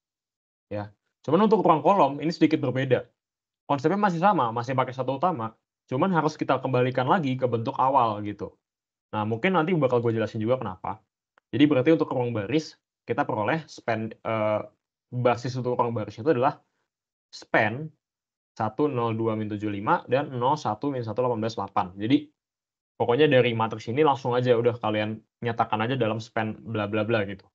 ya. Cuman untuk ruang kolom ini sedikit berbeda. Konsepnya masih sama, masih pakai satu utama, cuman harus kita kembalikan lagi ke bentuk awal gitu. Nah, mungkin nanti bakal gue jelasin juga kenapa. Jadi berarti untuk ruang baris, kita peroleh basis untuk ruang baris itu adalah span 102-75 dan 01-1,18,8. Jadi pokoknya dari matriks ini langsung aja udah kalian nyatakan aja dalam span bla bla bla gitu.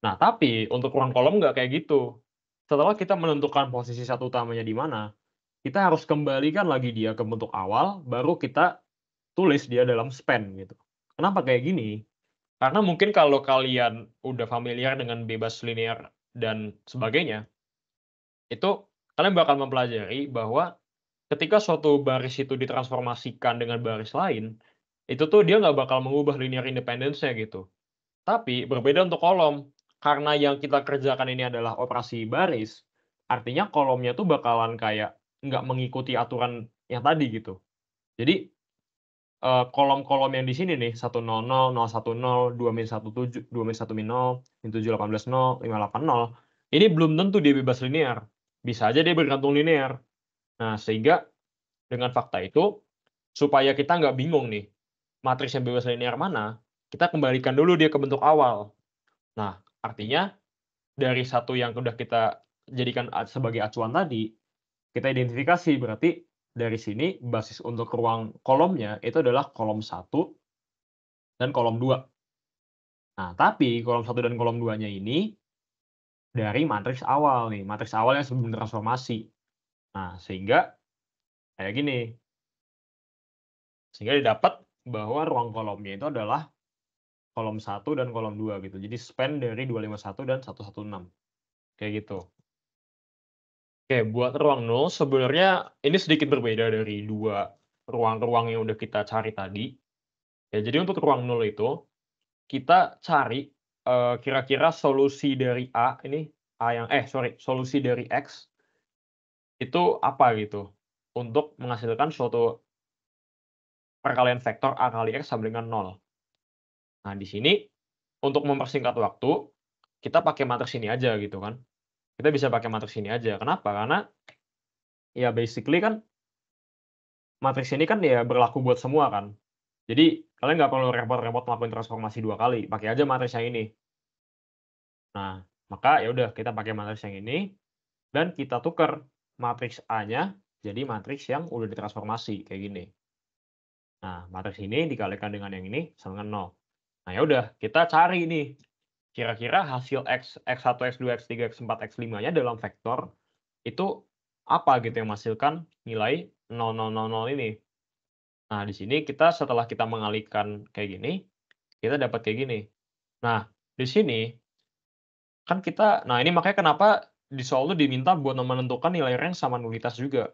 Nah, tapi untuk ruang kolom nggak kayak gitu. Setelah kita menentukan posisi satu utamanya di mana, kita harus kembalikan lagi dia ke bentuk awal, baru kita tulis dia dalam span gitu. Kenapa kayak gini? Karena mungkin kalau kalian udah familiar dengan bebas linear dan sebagainya, itu kalian bakal mempelajari bahwa ketika suatu baris itu ditransformasikan dengan baris lain, itu tuh dia nggak bakal mengubah linear independence-nya gitu. Tapi berbeda untuk kolom, karena yang kita kerjakan ini adalah operasi baris, artinya kolomnya tuh bakalan kayak nggak mengikuti aturan yang tadi gitu. Jadi, kolom-kolom yang di sini nih, 100, 010, 2-17, 2-1-0, min 7, 18, 0, 58, 0, ini belum tentu dia bebas linear, bisa aja dia bergantung linear. Nah, sehingga dengan fakta itu, supaya kita nggak bingung nih, matriks yang bebas linear mana, kita kembalikan dulu dia ke bentuk awal. Nah, artinya dari satu yang udah kita jadikan sebagai acuan tadi, kita identifikasi berarti dari sini basis untuk ruang kolomnya itu adalah kolom 1 dan kolom 2. Nah, tapi kolom 1 dan kolom 2-nya ini dari matriks awal nih, matriks awal yang sebelum transformasi. Nah, sehingga didapat bahwa ruang kolomnya itu adalah kolom 1 dan kolom 2 gitu. Jadi span dari 251 dan 116, kayak gitu. Oke, buat ruang nol sebenarnya ini sedikit berbeda dari 2 ruang-ruang yang udah kita cari tadi. Ya, jadi untuk ruang nol itu, kita cari, kira-kira solusi dari A ini, solusi dari X itu apa gitu, untuk menghasilkan suatu perkalian vektor A kali X sama dengan 0. Nah, di sini untuk mempersingkat waktu, kita pakai matriks ini aja gitu kan. Kita bisa pakai matriks ini aja. Kenapa? Karena ya basically kan matriks ini kan ya berlaku buat semua kan. Jadi kalian nggak perlu repot-repot ngelakuin transformasi 2 kali, pakai aja matriks yang ini. Nah, maka ya udah kita pakai matriks yang ini dan kita tukar matriks A-nya jadi matriks yang udah ditransformasi kayak gini. Nah, matriks ini dikalikan dengan yang ini sama dengan 0. Nah, ya udah kita cari nih kira-kira hasil X1, X2, X3, X4, X5-nya dalam vektor itu apa gitu yang menghasilkan nilai 0000 ini. Nah, di sini setelah kita mengalihkan kayak gini, kita dapat kayak gini. Nah, di sini kan nah ini makanya kenapa di soal tuh diminta buat menentukan nilai rank sama nulitas juga.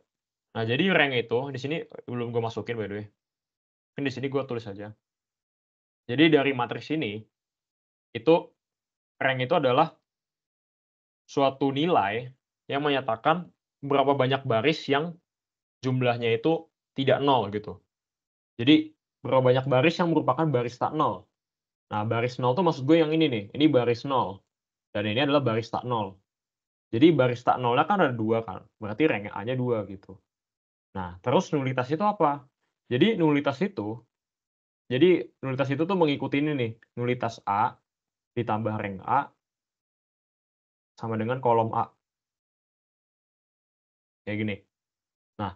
Nah, jadi rank itu di sini belum gue masukin by the way. Mungkin di sini gue tulis aja. Jadi dari matriks ini, itu rank itu adalah suatu nilai yang menyatakan berapa banyak baris yang jumlahnya itu tidak nol gitu. Jadi berapa banyak baris yang merupakan baris tak nol. Nah, baris nol tuh maksud gue yang ini nih, ini baris nol dan ini adalah baris tak nol. Jadi baris tak nolnya kan ada 2 kan, berarti rank A-nya 2 gitu. Nah, terus nulitas itu apa? Jadi nulitas itu tuh mengikuti ini nih, nulitas A ditambah rank A sama dengan kolom A, kayak gini. Nah,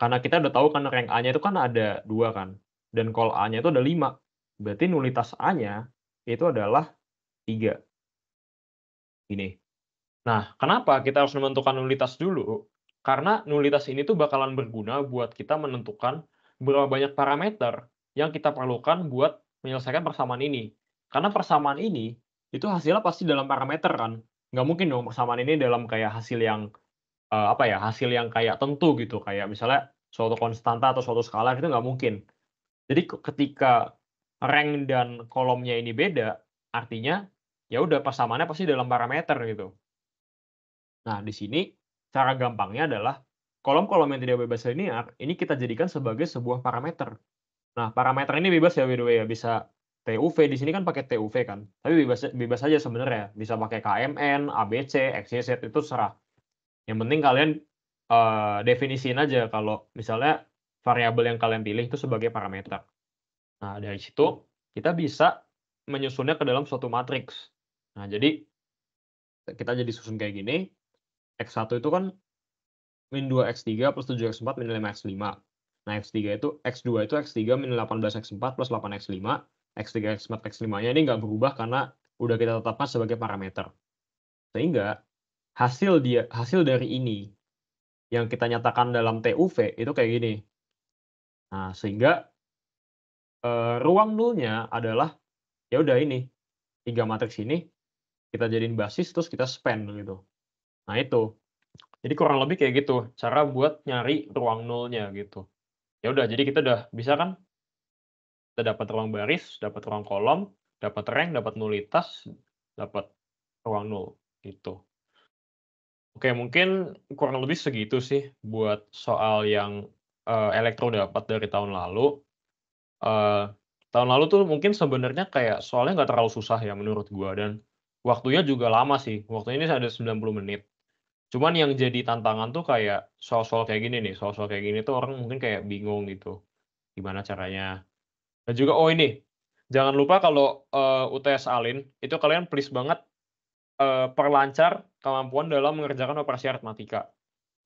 karena kita udah tahu kan rank A-nya itu kan ada 2 kan, dan call A-nya itu ada 5, berarti nulitas A-nya itu adalah 3, gini. Nah, kenapa kita harus menentukan nulitas dulu? Karena nulitas ini tuh bakalan berguna buat kita menentukan berapa banyak parameter yang kita perlukan buat menyelesaikan persamaan ini. Karena persamaan ini, itu hasilnya pasti dalam parameter kan, nggak mungkin dong persamaan ini dalam kayak hasil yang hasil yang kayak tentu gitu, kayak misalnya suatu konstanta atau suatu skala itu nggak mungkin. Jadi ketika rank dan kolomnya ini beda, artinya ya udah persamaannya pasti dalam parameter gitu. Nah, di sini cara gampangnya adalah kolom-kolom yang tidak bebas linear ini kita jadikan sebagai sebuah parameter. Nah, parameter ini bebas ya by the way ya, bisa TUV, di sini kan pakai TUV kan, tapi bebas bebas aja sebenarnya, bisa pakai KMN, ABC, XYZ itu terserah. Yang penting kalian, definisiin aja kalau misalnya variabel yang kalian pilih itu sebagai parameter. Nah, dari situ kita bisa menyusunnya ke dalam suatu matriks. Nah, jadi kita jadi susun kayak gini, X1 itu kan min 2 X3 plus 7 X4 min 5 X5. Nah, X2 itu X3 min 18 X4 plus 8 X5, X3 X4 X5-nya ini nggak berubah karena udah kita tetapkan sebagai parameter. Sehingga hasil dari ini yang kita nyatakan dalam TUV itu kayak gini. Nah, sehingga, ruang nolnya adalah ya udah ini, 3 matriks ini kita jadiin basis, terus kita spend gitu. Nah itu, jadi kurang lebih kayak gitu, cara buat nyari ruang nolnya gitu. Ya udah, jadi kita udah bisa kan, kita dapat ruang baris, dapat ruang kolom, dapat rank, dapat nulitas, dapat ruang nol, gitu. Oke, mungkin kurang lebih segitu sih buat soal yang, elektro dapat dari tahun lalu. Eee, Tahun lalu tuh mungkin sebenarnya kayak soalnya nggak terlalu susah ya menurut gua dan waktunya juga lama sih, waktunya ini ada 90 menit. Cuman yang jadi tantangan tuh kayak soal-soal kayak gini nih, soal-soal kayak gini tuh orang mungkin kayak bingung gitu, gimana caranya. Dan juga oh ini, jangan lupa kalau, UTS Alin, itu kalian please banget, perlancar kemampuan dalam mengerjakan operasi aritmatika.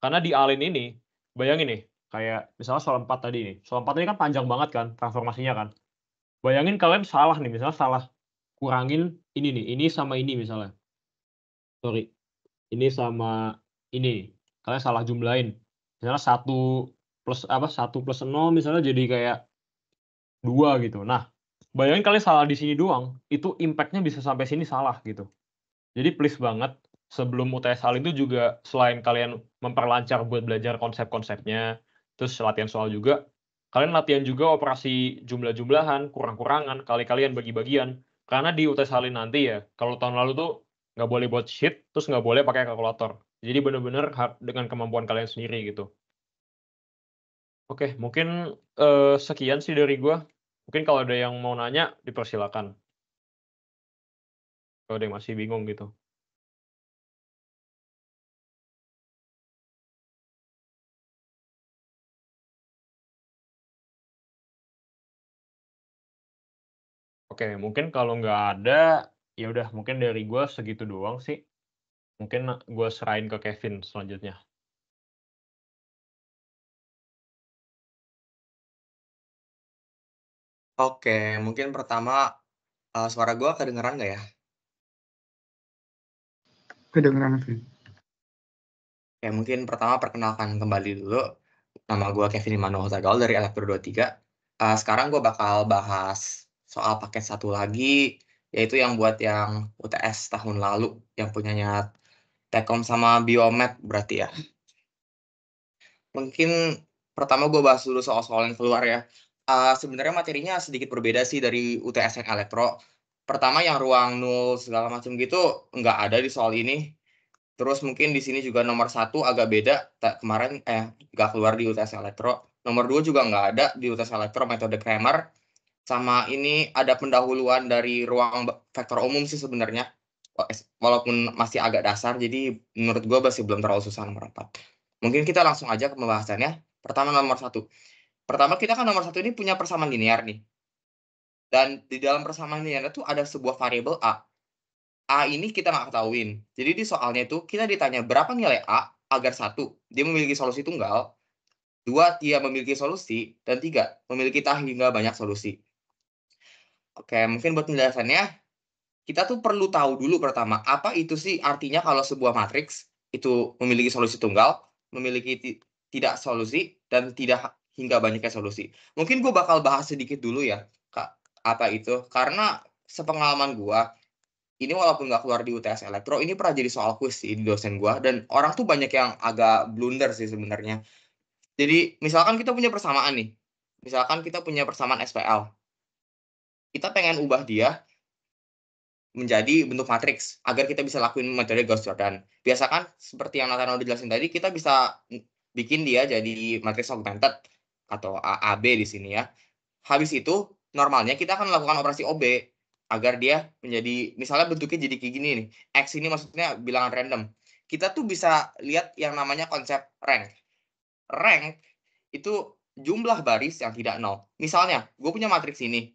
Karena di Alin ini, bayangin nih, kayak misalnya soal 4 tadi nih, soal 4 ini kan panjang banget kan transformasinya kan. Bayangin kalian salah nih, misalnya salah kurangin ini nih, ini sama ini misalnya, sorry, ini sama ini, kalian salah jumlahin. Misalnya satu plus nol misalnya jadi kayak 2 gitu. Nah, bayangin kalian salah di sini doang, itu impact-nya bisa sampai sini salah gitu. Jadi please banget, sebelum UTS Alin itu juga selain kalian memperlancar buat belajar konsep-konsepnya, terus latihan soal juga, kalian latihan juga operasi jumlah-jumlahan, kurang-kurangan, kali-kalian, bagi-bagian. Karena di UTS Alin nanti ya, kalau tahun lalu tuh nggak boleh buat sheet, terus nggak boleh pakai kalkulator. Jadi bener-bener dengan kemampuan kalian sendiri gitu. Oke, mungkin, sekian sih dari gua. Mungkin kalau ada yang mau nanya, dipersilakan, kalau ada yang masih bingung gitu. Oke, mungkin kalau nggak ada, ya udah mungkin dari gua segitu doang sih. Mungkin gua serahin ke Kevin selanjutnya. Oke, mungkin pertama, suara gua kedengeran nggak ya? Kedengeran, Vin. Oke, mungkin pertama perkenalkan kembali dulu, nama gua Kevin Immanuel Hutagalung dari Elektro 23. Sekarang gua bakal bahas soal paket satu lagi, yaitu yang buat yang UTS tahun lalu, yang punyanya Telkom sama Biomed berarti ya. Mungkin pertama gue bahas dulu soal-soal yang keluar ya. Sebenarnya materinya sedikit berbeda sih dari UTS yang elektro. Pertama yang ruang nol segala macam gitu nggak ada di soal ini. Terus mungkin di sini juga nomor 1 agak beda. Kemarin nggak keluar di UTS elektro. Nomor 2 juga nggak ada di UTS elektro metode Kramer. Sama ini ada pendahuluan dari ruang vektor umum sih sebenarnya. Walaupun masih agak dasar, jadi menurut gue masih belum terlalu susah nomor 4. Mungkin kita langsung aja ke pembahasannya. Pertama nomor 1. Pertama kita kan nomor 1 ini punya persamaan linear nih. Dan di dalam persamaan linear itu ada sebuah variabel A. A ini kita nggak ketahuin. Jadi di soalnya itu kita ditanya berapa nilai A agar 1, dia memiliki solusi tunggal, 2, dia memiliki solusi, dan 3, memiliki hingga banyak solusi. Oke, mungkin buat penjelasannya, kita tuh perlu tahu dulu pertama, apa itu sih artinya kalau sebuah matriks itu memiliki solusi tunggal, memiliki tidak solusi, dan tidak hingga banyaknya solusi. Mungkin gue bakal bahas sedikit dulu ya, Kak, apa itu. Karena sepengalaman gue, ini walaupun nggak keluar di UTS Elektro, ini pernah jadi soal kuis sih di dosen gue, dan orang tuh banyak yang agak blunder sih sebenarnya. Jadi, misalkan kita punya persamaan nih, misalkan kita punya persamaan SPL, kita pengen ubah dia menjadi bentuk matriks agar kita bisa lakuin metode Gauss-Jordan. Biasa kan seperti yang Nathan udah jelasin tadi, kita bisa bikin dia jadi matriks augmented atau AAB di sini ya. Habis itu normalnya kita akan melakukan operasi OB agar dia menjadi misalnya bentuknya jadi kayak gini nih. X ini maksudnya bilangan random. Kita tuh bisa lihat yang namanya konsep rank. Rank itu jumlah baris yang tidak nol. Misalnya, gue punya matriks ini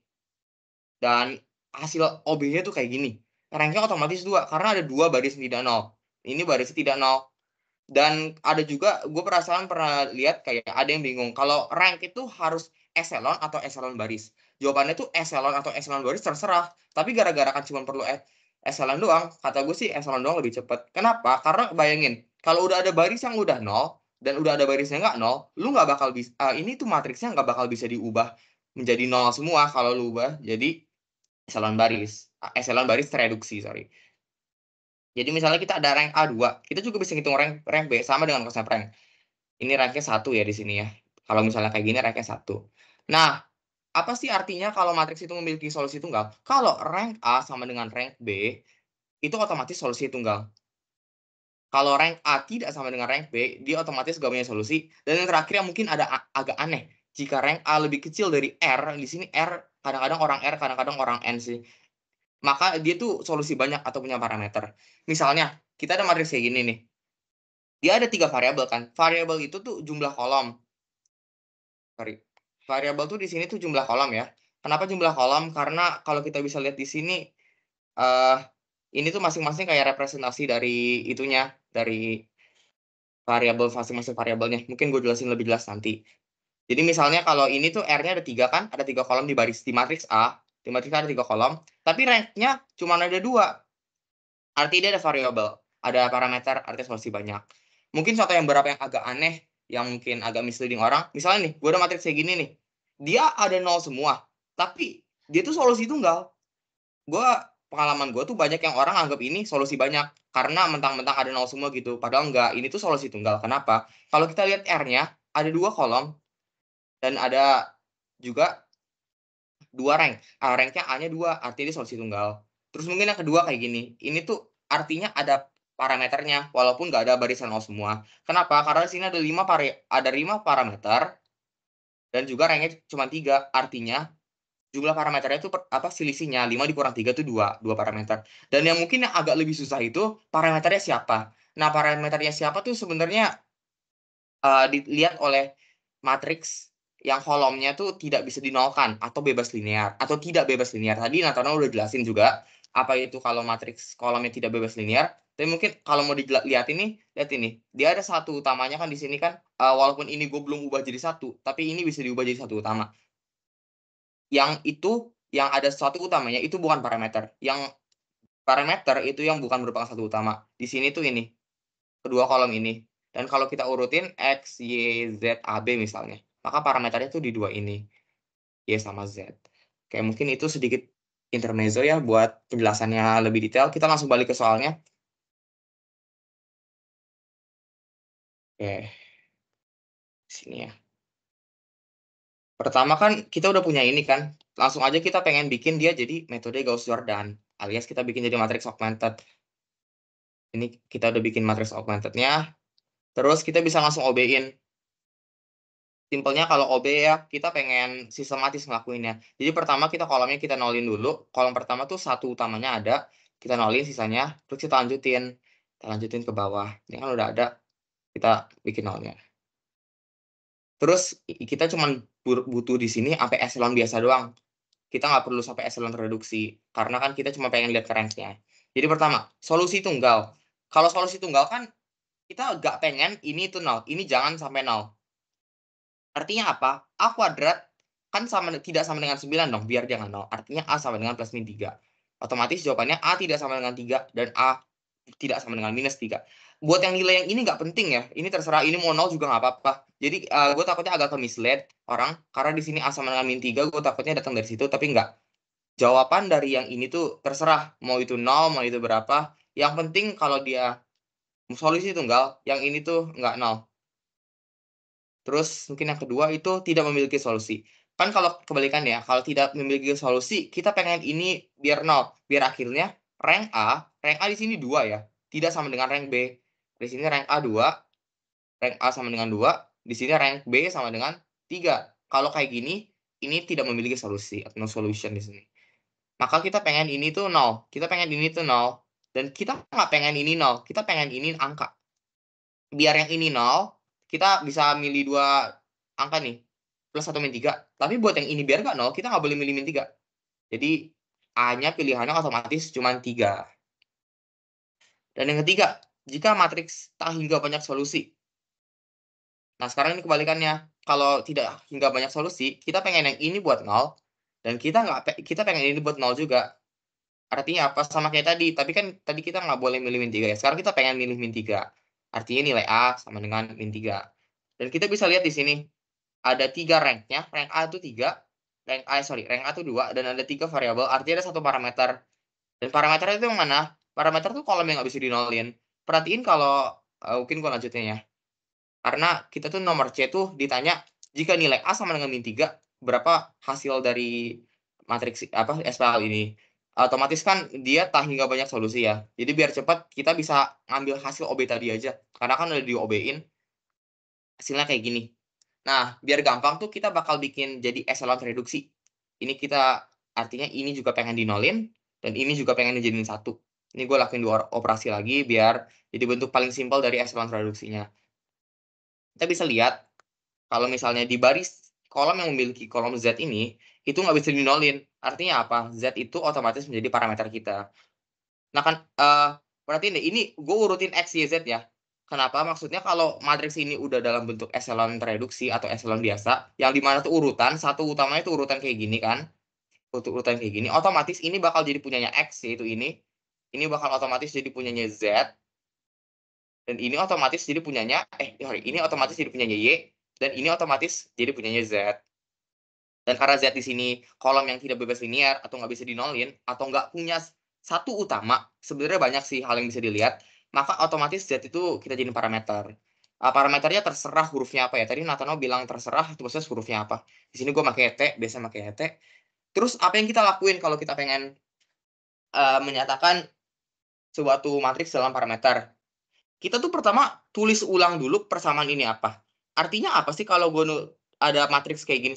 dan hasil OB-nya tuh kayak gini. Rank-nya otomatis 2 karena ada 2 baris yang tidak nol. Ini barisnya tidak nol. Dan ada juga gue perasaan pernah lihat kayak ada yang bingung kalau rank itu harus eselon atau eselon baris. Jawabannya tuh eselon atau eselon baris terserah. Tapi gara-gara kan cuma perlu eselon doang, kata gue sih eselon doang lebih cepat. Kenapa? Karena bayangin, kalau udah ada baris yang udah nol dan udah ada barisnya nggak nol, lu nggak bakal bisa ini tuh matriksnya nggak bakal bisa diubah menjadi nol semua kalau lu ubah jadi eselon baris. Eselon baris tereduksi, sorry. Jadi misalnya kita ada rank A2, kita juga bisa hitung rank B sama dengan konsep rank. Ini ranknya 1 ya di sini ya. Kalau misalnya kayak gini ranknya 1. Nah, apa sih artinya kalau matriks itu memiliki solusi tunggal? Kalau rank A sama dengan rank B, itu otomatis solusi tunggal. Kalau rank A tidak sama dengan rank B, dia otomatis gak punya solusi. Dan yang terakhir yang mungkin agak aneh, jika rank A lebih kecil dari R, di sini R kadang-kadang orang R, kadang-kadang orang N sih. Maka dia tuh solusi banyak atau punya parameter. Misalnya, kita ada matriks kayak gini nih. Dia ada 3 variabel kan. Variabel itu tuh jumlah kolom. Sorry. Variabel tuh di sini tuh jumlah kolom ya. Kenapa jumlah kolom? Karena kalau kita bisa lihat di sini, ini tuh masing-masing kayak representasi dari itunya, dari variabel masing-masing variabelnya. Mungkin gue jelasin lebih jelas nanti. Jadi misalnya kalau ini tuh R-nya ada 3 kan, ada 3 kolom di matriks A. Di matriks A ada 3 kolom, tapi rank-nya cuma ada 2. Artinya dia ada variabel, ada parameter, artinya solusi banyak. Mungkin contoh yang beberapa yang agak aneh, yang mungkin agak misleading orang, misalnya nih, gue ada matriks kayak gini nih, dia ada 0 semua, tapi dia tuh solusi tunggal. Pengalaman gue tuh banyak yang orang anggap ini solusi banyak, karena mentang-mentang ada 0 semua gitu, padahal enggak, ini tuh solusi tunggal. Kenapa? Kalau kita lihat R-nya, ada 2 kolom, dan ada juga 2 rank. Rank-nya A-nya 2, artinya dia solusi tunggal. Terus mungkin yang kedua kayak gini, ini tuh artinya ada parameternya, walaupun nggak ada barisan 0 semua. Kenapa? Karena di sini ada 5 parameter, dan juga rank-nya cuma 3, artinya jumlah parameternya itu selisihnya 5 dikurang 3 itu 2 parameter. Dan yang mungkin yang agak lebih susah itu parameternya siapa. Nah, parameternya siapa tuh sebenarnya dilihat oleh matriks yang kolomnya tuh tidak bisa dinolkan atau bebas linear atau tidak bebas linear. Tadi Natana udah jelasin juga apa itu kalau matriks kolomnya tidak bebas linear. Tapi mungkin kalau mau dilihat ini, lihat ini. Dia ada satu utamanya kan di sini kan, walaupun ini gue belum ubah jadi 1, tapi ini bisa diubah jadi 1 utama. Yang itu, yang ada satu utamanya itu bukan parameter. Yang parameter itu yang bukan merupakan 1 utama. Di sini tuh ini, kedua kolom ini. Dan kalau kita urutin X, Y, Z, A, B misalnya, maka parameternya tuh di 2 ini, Y sama Z. Oke, mungkin itu sedikit intermezzo ya buat penjelasannya lebih detail. Kita langsung balik ke soalnya. Oke, sini ya. Pertama kan kita udah punya ini kan, langsung aja kita pengen bikin dia jadi metode Gauss-Jordan, alias kita bikin jadi matriks augmented. Ini kita udah bikin matriks augmented-nya, terus kita bisa langsung OB-in. Simpelnya kalau OB ya, kita pengen sistematis ngelakuinnya. Jadi pertama kita kolomnya kita nolin dulu. Kolom pertama tuh 1 utamanya ada, kita nolin sisanya, terus kita lanjutin. Kita lanjutin ke bawah. Ini kan udah ada, kita bikin nolnya. Terus kita cuman butuh di sini sampai echelon biasa doang. Kita nggak perlu sampai echelon reduksi, karena kan kita cuma pengen lihat ke rank-nya. Jadi pertama, solusi tunggal. Kalau solusi tunggal kan kita nggak pengen ini tuh 0, ini jangan sampai 0. Artinya apa? A kuadrat kan tidak sama dengan 9 dong, biar dia nggak 0. Artinya A sama dengan plus min 3. Otomatis jawabannya A tidak sama dengan 3 dan A tidak sama dengan minus 3. Buat yang nilai yang ini nggak penting ya. Ini terserah, ini mau 0 juga nggak apa-apa. Jadi gue takutnya agak ke-mislead orang, karena di sini A sama dengan min 3, gue takutnya datang dari situ, tapi nggak. Jawaban dari yang ini tuh terserah, mau itu 0, mau itu berapa. Yang penting kalau dia solusi tunggal, yang ini tuh nggak 0. Terus mungkin yang kedua itu tidak memiliki solusi. Kan kalau kebalikannya ya, kalau tidak memiliki solusi, kita pengen ini biar 0. Biar akhirnya rank A di sini 2 ya, tidak sama dengan rank B. Di sini rank A 2, rank A sama dengan 2, di sini rank B sama dengan 3. Kalau kayak gini, ini tidak memiliki solusi, no solution di sini. Maka kita pengen ini tuh 0, kita pengen ini tuh 0, dan kita nggak pengen ini 0, kita pengen ini angka. Biar yang ini 0, kita bisa milih 2 angka nih, plus atau min 3. Tapi buat yang ini biar nggak 0, kita nggak boleh milih min 3. Jadi A-nya pilihannya otomatis cuma 3. Dan yang ketiga, jika matriks tak hingga banyak solusi. Nah, sekarang ini kebalikannya. Kalau tidak hingga banyak solusi, kita pengen yang ini buat 0, dan kita pengen ini buat 0 juga. Artinya apa? Sama kayak tadi, tapi kan tadi kita nggak boleh milih min 3 ya. Sekarang kita pengen milih min 3. Artinya nilai A sama dengan min 3. Dan kita bisa lihat di sini, ada 3 rank-nya. Rank A itu 3, rank A itu 2, dan ada 3 variabel, artinya ada 1 parameter. Dan parameter itu yang mana? Parameter tuh kolom yang nggak bisa dinolin. Perhatiin kalau mungkin gua lanjutin ya. Karena kita tuh nomor C tuh ditanya, jika nilai A sama dengan min 3, berapa hasil dari matriks SPL ini? Otomatis kan dia tak hingga banyak solusi ya. Jadi biar cepat kita bisa ngambil hasil OB tadi aja. Karena kan udah di-OB-in, hasilnya kayak gini. Nah, biar gampang tuh kita bakal bikin jadi echelon reduksi. Ini kita artinya ini juga pengen dinolin, dan ini juga pengen dijadiin 1. Ini gue lakuin 2 operasi lagi biar jadi bentuk paling simpel dari echelon reduksinya. Kita bisa lihat kalau misalnya di baris kolom yang memiliki kolom Z ini, itu nggak bisa dinolin. Artinya apa? Z itu otomatis menjadi parameter kita. Nah kan, perhatiin deh, ini gue urutin X, Y, Z ya. Kenapa? Maksudnya kalau matriks ini udah dalam bentuk echelon reduksi atau echelon biasa, yang di mana tuh urutan, satu utamanya tuh urutan kayak gini kan, urutan kayak gini, otomatis ini bakal jadi punyanya X, yaitu ini bakal otomatis jadi punyanya Z, dan ini otomatis jadi punyanya, ini otomatis jadi punyanya Y, dan ini otomatis jadi punyanya Z. Dan karena Z di sini kolom yang tidak bebas linear atau nggak bisa dinolin atau nggak punya satu utama, sebenarnya banyak sih hal yang bisa dilihat, maka otomatis Z itu kita jadiin parameter. Parameternya terserah hurufnya apa ya. Tadi Natano bilang terserah terusnya hurufnya apa. Di sini gue pakai T, biasa pakai T. Terus apa yang kita lakuin kalau kita pengen menyatakan suatu matriks dalam parameter? Kita tuh pertama tulis ulang dulu persamaan ini apa. Artinya apa sih kalau gue ada matriks kayak gini?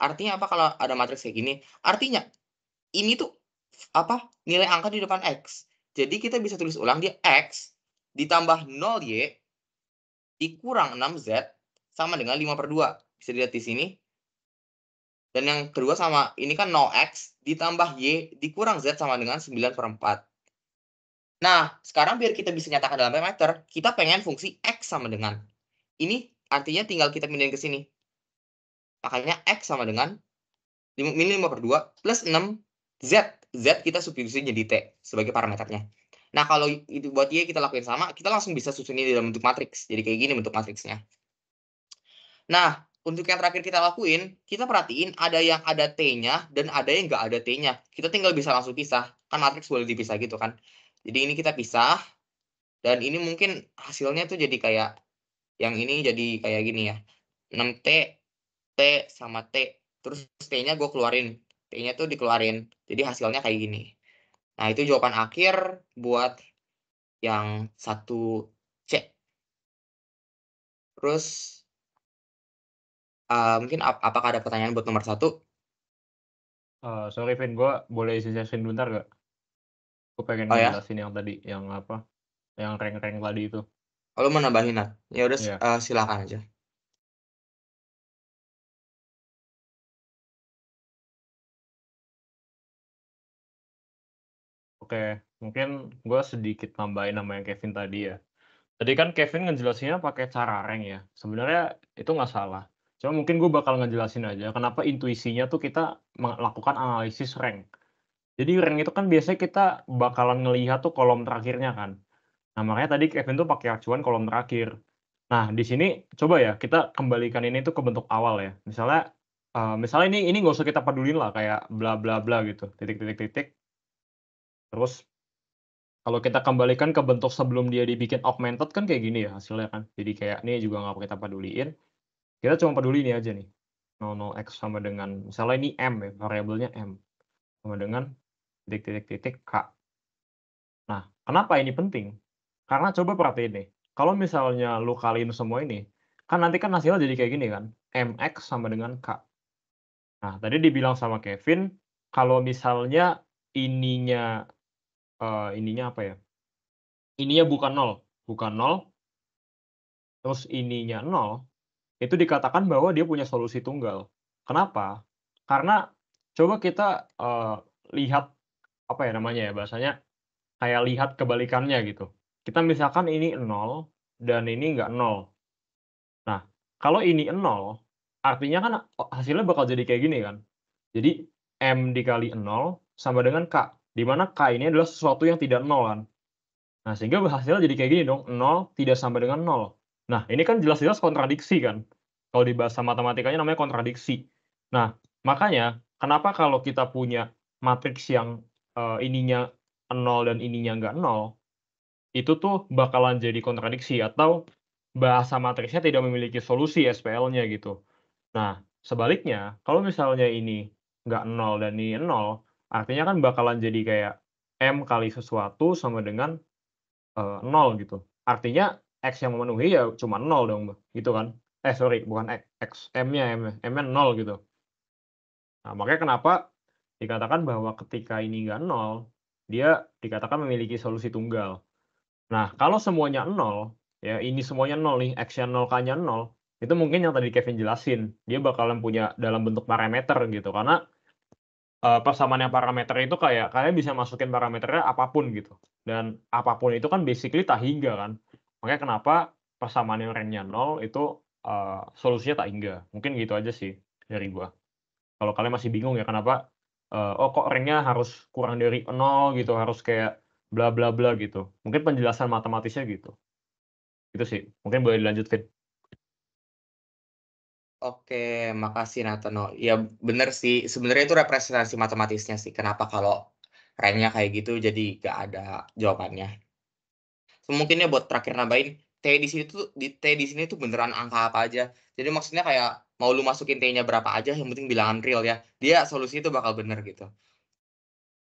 Artinya apa kalau ada matriks kayak gini? Artinya ini tuh nilai angka di depan X. Jadi kita bisa tulis ulang dia X ditambah 0Y dikurang 6Z sama dengan 5/2. Bisa dilihat di sini. Dan yang kedua sama, ini kan 0X ditambah Y dikurang Z sama dengan 9/4. Nah, sekarang biar kita bisa nyatakan dalam parameter, kita pengen fungsi X sama dengan. Ini artinya tinggal kita pindahin ke sini. Makanya X sama dengan min 5/2 plus 6 Z. Z kita substitusi jadi T sebagai parameternya. Nah, kalau itu buat Y kita lakuin sama, kita langsung bisa susunin di dalam bentuk matriks. Jadi kayak gini bentuk matriksnya. Nah, untuk yang terakhir kita lakuin, kita perhatiin ada yang ada T-nya dan ada yang nggak ada T-nya. Kita tinggal bisa langsung pisah. Kan matriks boleh dipisah gitu kan. Jadi ini kita pisah. Dan ini mungkin hasilnya tuh jadi kayak, yang ini jadi kayak gini ya. 6T, T sama T. Terus T-nya gue keluarin. T-nya tuh dikeluarin. Jadi hasilnya kayak gini. Nah, itu jawaban akhir buat yang 1C. Terus, mungkin apakah ada pertanyaan buat nomor 1? Sorry Vin, gue boleh isi sesi bentar gak? Gue pengen Oh ya? ngejelasin yang tadi, yang yang rank-rank tadi itu. Lu mau nambahin, Nat? Ya udah, Iya. silakan aja. Oke, mungkin gue sedikit nambahin nama yang Kevin tadi ya. Tadi kan Kevin ngejelasinnya pakai cara rank ya. Sebenarnya itu nggak salah. Cuma mungkin gue bakal ngejelasin aja kenapa intuisinya tuh kita melakukan analisis rank. Jadi rank itu kan biasanya kita bakalan ngelihat tuh kolom terakhirnya kan. Nah, makanya tadi Kevin tuh pakai acuan kolom terakhir. Nah, di sini coba ya kita kembalikan ini tuh ke bentuk awal ya. Misalnya ini nggak usah kita pedulin lah kayak bla bla bla gitu, titik titik titik. Terus kalau kita kembalikan ke bentuk sebelum dia dibikin augmented kan kayak gini ya hasilnya kan. Jadi kayak ini juga nggak kita peduliin. Kita cuma peduli ini aja nih. 00x sama dengan misalnya ini M ya, variabelnya M. Sama dengan titik titik titik K. Nah, kenapa ini penting? Karena coba perhatiin nih, kalau misalnya lu kaliin semua ini, kan nanti kan hasilnya jadi kayak gini kan, MX sama dengan K. Nah, tadi dibilang sama Kevin, kalau misalnya ininya, ininya apa ya, ininya bukan 0, terus ininya 0, itu dikatakan bahwa dia punya solusi tunggal. Kenapa? Karena coba kita, lihat, apa ya namanya ya, bahasanya kayak lihat kebalikannya gitu. Kita misalkan ini 0 dan ini nggak 0. Nah, kalau ini 0, artinya kan hasilnya bakal jadi kayak gini kan. Jadi M dikali 0 sama dengan K, di mana K ini adalah sesuatu yang tidak 0 kan. Nah, sehingga hasilnya jadi kayak gini dong, 0 tidak sama dengan 0. Nah, ini kan jelas-jelas kontradiksi kan. Kalau di bahasa matematikanya namanya kontradiksi. Nah, makanya kenapa kalau kita punya matriks yang, ininya 0 dan ininya nggak 0, itu tuh bakalan jadi kontradiksi atau bahasa matriksnya tidak memiliki solusi SPL-nya gitu. Nah, sebaliknya kalau misalnya ini nggak 0 dan ini 0, artinya kan bakalan jadi kayak M kali sesuatu sama dengan 0 gitu. Artinya X yang memenuhi ya cuma 0 dong, gitu kan. Sorry, bukan X, M-nya 0 gitu. Nah, makanya kenapa dikatakan bahwa ketika ini nggak 0, dia dikatakan memiliki solusi tunggal. Nah, kalau semuanya 0, ya ini semuanya 0 nih, X-nya 0, K-nya 0, itu mungkin yang tadi Kevin jelasin, dia bakalan punya dalam bentuk parameter gitu, karena persamaan yang parameter itu kayak kalian bisa masukin parameternya apapun gitu, dan apapun itu kan basically tak hingga kan. Makanya kenapa persamaan yang range-nya 0 itu, solusinya tak hingga. Mungkin gitu aja sih dari gua. Kalau kalian masih bingung ya kenapa, oh kok rank-nya harus kurang dari 0 gitu, harus kayak bla bla bla gitu. Mungkin penjelasan matematisnya gitu. Itu sih, mungkin boleh dilanjut, Vin. Oke, makasih Natano. Ya bener sih, sebenarnya itu representasi matematisnya sih, kenapa kalau rank-nya kayak gitu jadi nggak ada jawabannya. Mungkin ya buat terakhir nambahin, T di sini tuh beneran angka apa aja. Jadi maksudnya kayak mau lu masukin T-nya berapa aja, yang penting bilangan real ya. Dia solusi itu bakal bener gitu.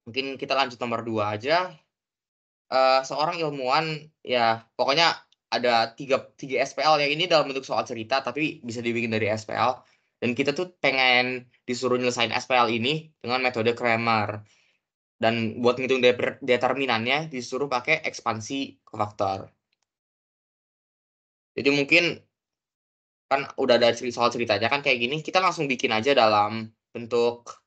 Mungkin kita lanjut nomor 2 aja. Seorang ilmuwan ya pokoknya ada 3 SPL ya, ini dalam bentuk soal cerita tapi bisa dibikin dari SPL. Dan kita tuh pengen disuruh nyelesain SPL ini dengan metode Cramer. Dan buat ngitung determinannya disuruh pakai ekspansi kofaktor. Jadi mungkin kan udah ada soal ceritanya kan kayak gini, kita langsung bikin aja dalam bentuk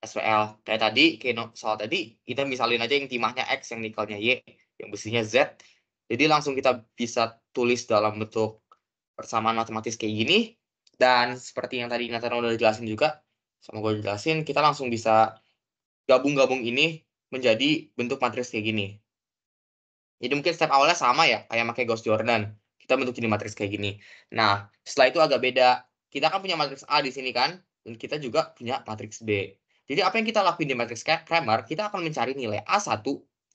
SPL. Kayak tadi, soal tadi, kita misalin aja yang timahnya X, yang nikelnya Y, yang besinya Z. Jadi langsung kita bisa tulis dalam bentuk persamaan matematis kayak gini. Dan seperti yang tadi Nathan udah jelasin juga, sama gue jelasin, kita langsung bisa gabung-gabung ini menjadi bentuk matriks kayak gini. Jadi mungkin step awalnya sama ya, kayak pakai Gauss Jordan. Kita bentuk ini matriks kayak gini. Nah, setelah itu agak beda. Kita kan punya matriks A di sini kan, dan kita juga punya matriks B. Jadi apa yang kita lakuin di matriks Cramer, kita akan mencari nilai A1,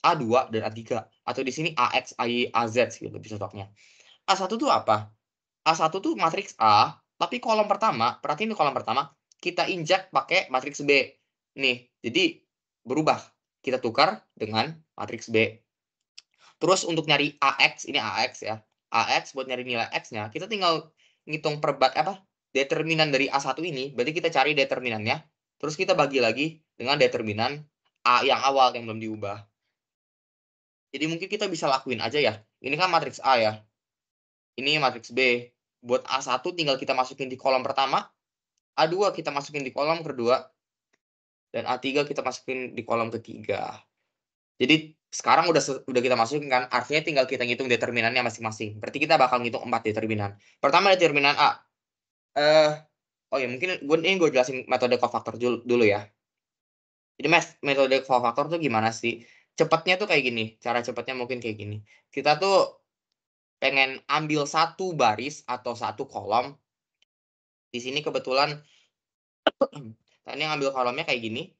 A2, dan A3. Atau di sini AX, AY, AZ gitu lebih cocoknya. A1 tuh apa? A1 tuh matriks A, tapi kolom pertama, perhatiin di kolom pertama, kita injak pakai matriks B. Nih, jadi berubah. Kita tukar dengan matriks B. Terus untuk nyari AX, ini AX ya. AX buat nyari nilai X-nya, kita tinggal ngitung determinan dari A1 ini, berarti kita cari determinannya, terus kita bagi lagi dengan determinan A yang awal yang belum diubah. Jadi mungkin kita bisa lakuin aja ya. Ini kan matriks A ya. Ini matriks B. Buat A1 tinggal kita masukin di kolom pertama, A2 kita masukin di kolom kedua, dan A3 kita masukin di kolom ketiga. Jadi sekarang udah kita masukin kan, artinya tinggal kita ngitung determinannya masing-masing. Berarti kita bakal ngitung 4 determinan. Pertama determinan A. Oh ya mungkin gue jelasin metode cofactor dulu ya. Jadi metode cofactor tuh gimana sih? Cepatnya tuh kayak gini. Cara cepatnya mungkin kayak gini. Kita tuh pengen ambil satu baris atau satu kolom. Di sini kebetulan tadi ngambil kolomnya kayak gini.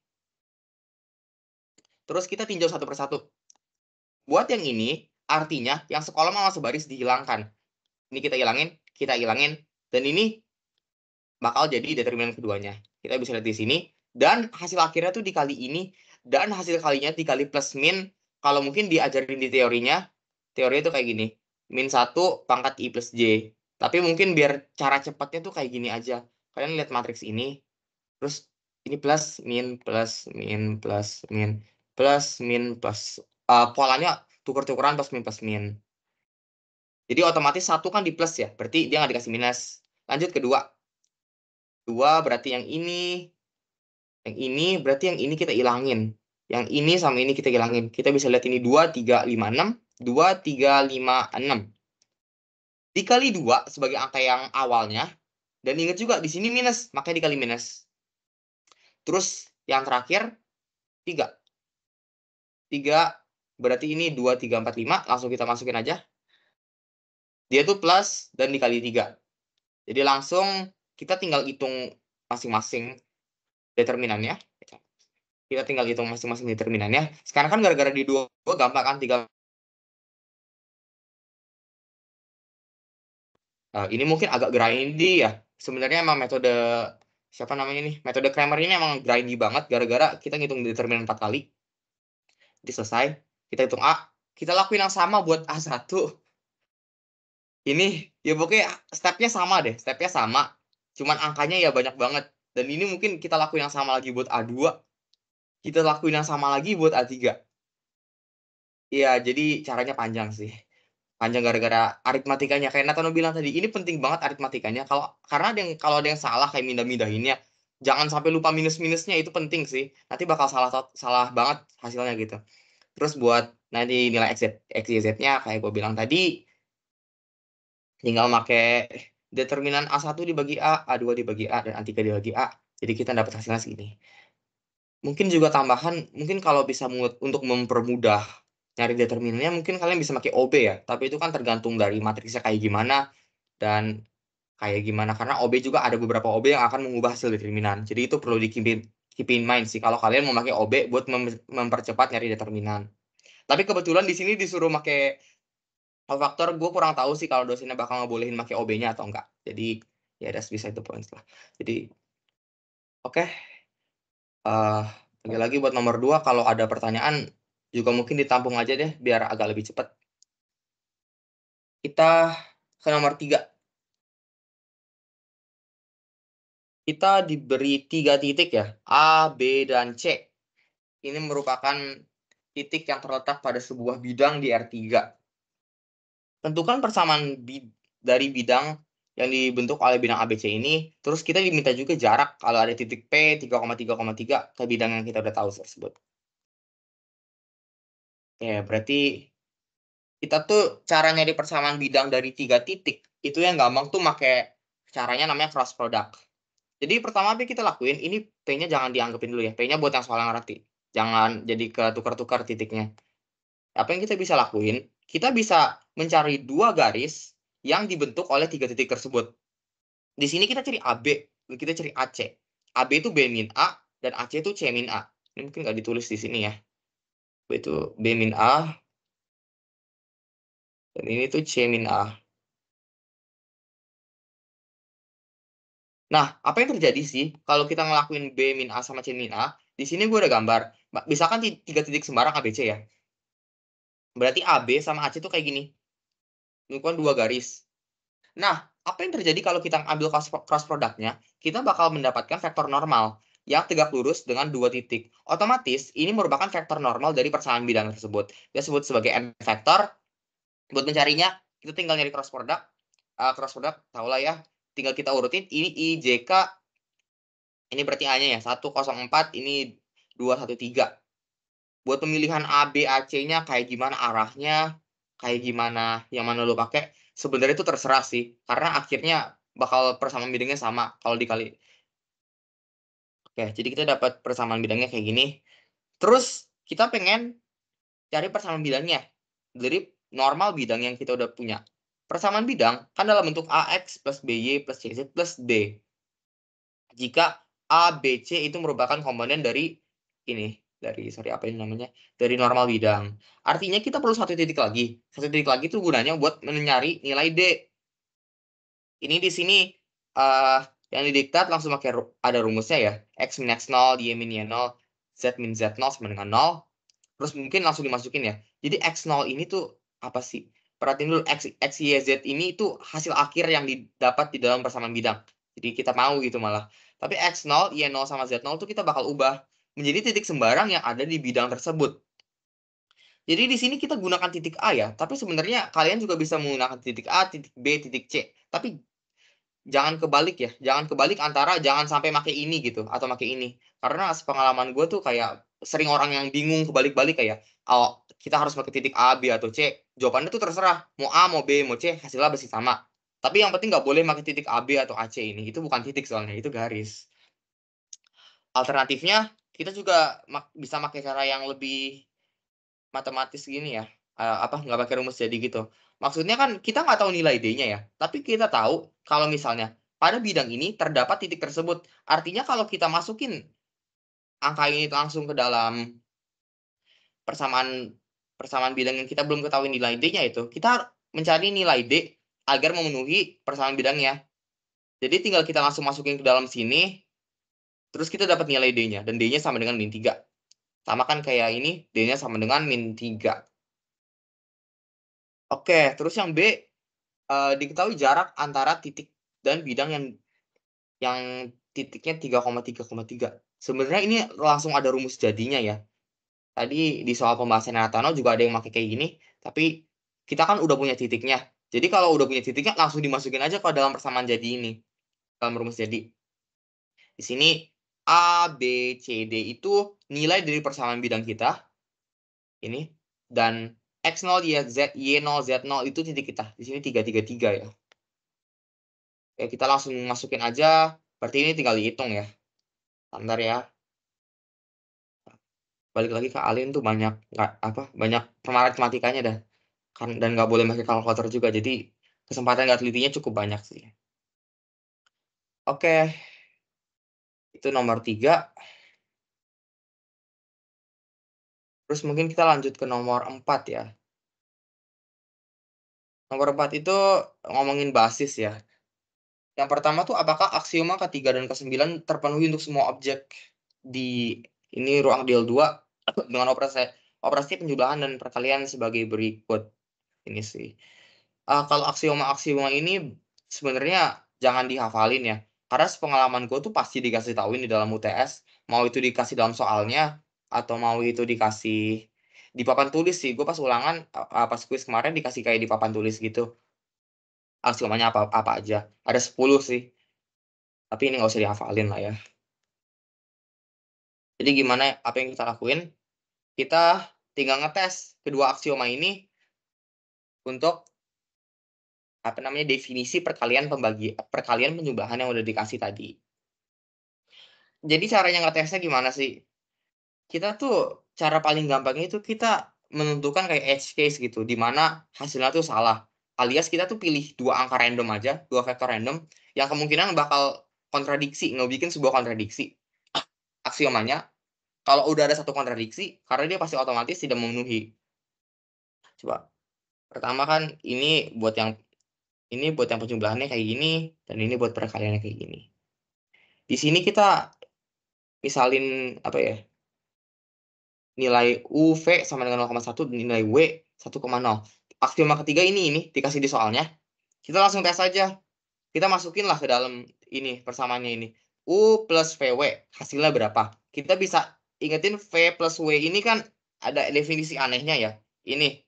Terus kita tinjau satu persatu. Buat yang ini, artinya yang sekolom sama sebaris dihilangkan. Ini kita hilangin, dan ini bakal jadi determinan keduanya. Kita bisa lihat di sini, dan hasil akhirnya tuh dikali ini, dan hasil kalinya dikali plus min, kalau mungkin diajarin di teorinya itu kayak gini, min 1 pangkat I plus J. Tapi mungkin biar cara cepatnya tuh kayak gini aja. Kalian lihat matriks ini, terus ini plus, min, plus, min, plus, min, plus, min, plus. Polanya tuker-tukeran plus, min. Jadi otomatis 1 kan di plus ya, berarti dia nggak dikasih minus. Lanjut kedua. 2 berarti yang ini berarti yang ini kita ilangin. Yang ini sama ini kita ilangin. Kita bisa lihat ini 2, 3, 5, 6. 2, 3, 5, 6. Dikali 2 sebagai angka yang awalnya. Dan ingat juga di sini minus, makanya dikali minus. Terus yang terakhir 3. 3 berarti ini 2, 3, 4, 5. Langsung kita masukin aja. Dia tuh plus dan dikali 3. Jadi langsung kita tinggal hitung masing-masing determinannya. Kita tinggal hitung masing-masing determinannya. Sekarang kan gara-gara di 2 gampang kan, tinggal ini mungkin agak grindy ya. Sebenarnya emang metode siapa namanya nih? Metode Cramer ini emang grindy banget gara-gara kita ngitung determinan 4 kali. Jadi selesai, kita hitung A, kita lakuin yang sama buat A1. Ini ya pokoknya stepnya sama deh, stepnya sama. Cuman angkanya ya banyak banget. Dan ini mungkin kita lakuin yang sama lagi buat A2. Kita lakuin yang sama lagi buat A3. Iya, jadi caranya panjang sih. Panjang gara-gara aritmatikanya. Kayak Natano bilang tadi, ini penting banget aritmatikanya. Karena kalau ada yang salah kayak mindah-mindahinnya, jangan sampai lupa minus-minusnya, itu penting sih. Nanti bakal salah banget hasilnya gitu. Terus buat nanti nilai X, Y, Z-nya kayak gue bilang tadi, tinggal pakai determinan A1 dibagi A, A2 dibagi A, dan A3 dibagi A. Jadi kita dapat hasilnya segini. Mungkin juga tambahan, mungkin kalau bisa untuk mempermudah nyari determinannya, mungkin kalian bisa pakai OB ya. Tapi itu kan tergantung dari matriksnya kayak gimana dan kayak gimana. Karena OB juga ada beberapa OB yang akan mengubah hasil determinan. Jadi itu perlu keep in mind sih kalau kalian mau pakai OB buat mempercepat nyari determinan. Tapi kebetulan di sini disuruh pakai faktor, gue kurang tahu sih kalau dosennya bakal ngebolehin pakai OB-nya atau enggak. Jadi ya that's beside the point lah. Jadi oke. Lagi-lagi buat nomor 2, kalau ada pertanyaan juga mungkin ditampung aja deh biar agak lebih cepat. Kita ke nomor 3. Kita diberi 3 titik ya, A, B, dan C. Ini merupakan titik yang terletak pada sebuah bidang di R3. Tentukan persamaan dari bidang yang dibentuk oleh bidang ABC ini. Terus kita diminta juga jarak kalau ada titik P 3,3,3 ke bidang yang kita udah tahu tersebut. Ya, berarti kita tuh cara nyari persamaan bidang dari 3 titik itu yang gampang tuh pakai caranya namanya cross product. Jadi pertama kita lakuin, ini P-nya jangan dianggapin dulu ya. P-nya buat yang soal yang ngerti. Jangan jadi ketukar-tukar titiknya. Apa yang kita bisa lakuin? Kita bisa mencari 2 garis yang dibentuk oleh 3 titik tersebut. Di sini kita cari AB, kita cari AC. AB itu B min A, dan AC itu C min A. Ini mungkin nggak ditulis di sini ya. Itu B min A, dan ini tuh C min A. Nah, apa yang terjadi sih kalau kita ngelakuin B min A sama C min A? Di sini gue udah gambar. Misalkan 3 titik sembarang ABC ya. Berarti AB sama AC itu kayak gini. Ini kan 2 garis. Nah, apa yang terjadi kalau kita ambil cross product-nya? Kita bakal mendapatkan vektor normal yang tegak lurus dengan 2 titik. Otomatis, ini merupakan vektor normal dari persamaan bidang tersebut. Kita sebut sebagai n vektor. Buat mencarinya, kita tinggal nyari cross product. Cross product, tau lah ya. Tinggal kita urutin, ini I, J, K. Ini berarti A-nya ya, 104, ini 213. Buat pemilihan A, B, A, C-nya kayak gimana arahnya, kayak gimana yang mana lo pakai, sebenarnya itu terserah sih. Karena akhirnya bakal persamaan bidangnya sama kalau dikali. Oke, jadi kita dapat persamaan bidangnya kayak gini. Terus kita pengen cari persamaan bidangnya dari normal bidang yang kita udah punya. Persamaan bidang kan dalam bentuk AX plus BY plus CZ plus D. Jika A, B, C itu merupakan komponen dari ini, apa ini namanya, dari normal bidang. Artinya kita perlu 1 titik lagi. 1 titik lagi itu gunanya buat mencari nilai D. Ini di sini yang didiktat langsung pakai ada rumusnya ya. X min X0, Y min Y0, Z min Z0 sama dengan 0. Terus mungkin langsung dimasukin ya. Jadi X0 ini tuh apa sih? Perhatiin dulu, X, Y, Z ini tuh hasil akhir yang didapat di dalam persamaan bidang. Jadi kita mau gitu malah. Tapi X0, Y0 sama Z0 tuh kita bakal ubah menjadi titik sembarang yang ada di bidang tersebut. Jadi di sini kita gunakan titik A ya, tapi sebenarnya kalian juga bisa menggunakan titik A, titik B, titik C. Tapi jangan kebalik ya, jangan kebalik antara jangan sampai pakai ini gitu atau pakai ini. Karena sepengalaman gue tuh kayak sering orang yang bingung kebalik-balik kayak, oh kita harus pakai titik A, B atau C. Jawabannya tuh terserah, mau A, mau B, mau C, hasilnya pasti sama. Tapi yang penting nggak boleh pakai titik A, B atau AC ini. Itu bukan titik soalnya, itu garis. Alternatifnya kita juga bisa pakai cara yang lebih matematis gini ya, nggak pakai rumus jadi gitu. Maksudnya kan kita nggak tahu nilai D-nya ya, tapi kita tahu kalau misalnya pada bidang ini terdapat titik tersebut. Artinya kalau kita masukin angka ini langsung ke dalam persamaan bidang yang kita belum ketahui nilai D-nya itu, kita mencari nilai D agar memenuhi persamaan bidangnya. Jadi tinggal kita langsung masukin ke dalam sini, terus kita dapat nilai D-nya, dan D-nya sama dengan min 3. Sama kan kayak ini, D-nya sama dengan min 3. Oke, terus yang B, diketahui jarak antara titik dan bidang yang titiknya 3,3,3. Sebenarnya ini langsung ada rumus jadinya ya. Tadi di soal pembahasan Natano juga ada yang pakai kayak gini, tapi kita kan udah punya titiknya. Jadi kalau udah punya titiknya langsung dimasukin aja ke dalam persamaan jadi ini, dalam rumus jadi. Di sini A, B, C, D itu nilai dari persamaan bidang kita. Ini. Dan X0, Y0, Z0 itu titik kita. Di sini 333 ya. Ya, kita langsung masukin aja. Berarti ini tinggal dihitung ya. Bentar ya. Balik lagi ke Alin tuh banyak matematikanya dah. Dan nggak boleh pakai kalkulator juga. Jadi kesempatan nggak telitinya cukup banyak sih. Oke. Itu nomor 3. Terus mungkin kita lanjut ke nomor 4 ya. Nomor 4 itu ngomongin basis ya. Yang pertama tuh apakah aksioma ketiga dan ke-9 terpenuhi untuk semua objek di ini ruang DL2 dengan operasi penjumlahan dan perkalian sebagai berikut. Ini sih. Kalau aksioma-aksioma ini sebenarnya jangan dihafalin ya. Karena pengalaman gue tuh pasti dikasih tauin di dalam UTS. Mau itu dikasih dalam soalnya atau mau itu dikasih di papan tulis sih. Gue pas ulangan pas kuis kemarin dikasih kayak di papan tulis gitu. Aksiomanya apa aja. Ada 10 sih. Tapi ini nggak usah dihafalin lah ya. Jadi gimana apa yang kita lakuin? Kita tinggal ngetes kedua aksioma ini untuk definisi perkalian penjumlahan yang udah dikasih tadi. Jadi caranya ngetesnya gimana sih? Kita tuh cara paling gampangnya itu kita menentukan kayak edge case gitu, di mana hasilnya tuh salah. Alias kita tuh pilih 2 angka random aja, 2 vektor random yang kemungkinan bakal kontradiksi, ngebikin sebuah kontradiksi. Aksiomanya kalau udah ada satu kontradiksi, karena dia pasti otomatis tidak memenuhi. Coba. Pertama kan ini buat yang penjumlahannya kayak gini, dan ini buat perkaliannya kayak gini. Di sini kita misalin apa ya? Nilai UV sama dengan 0,1, nilai W 1,0. Aksioma ketiga ini dikasih di soalnya. Kita langsung tes aja. Kita masukin lah ke dalam ini persamaannya ini. U plus VW hasilnya berapa? Kita bisa ingetin V plus W ini kan ada definisi anehnya ya. Ini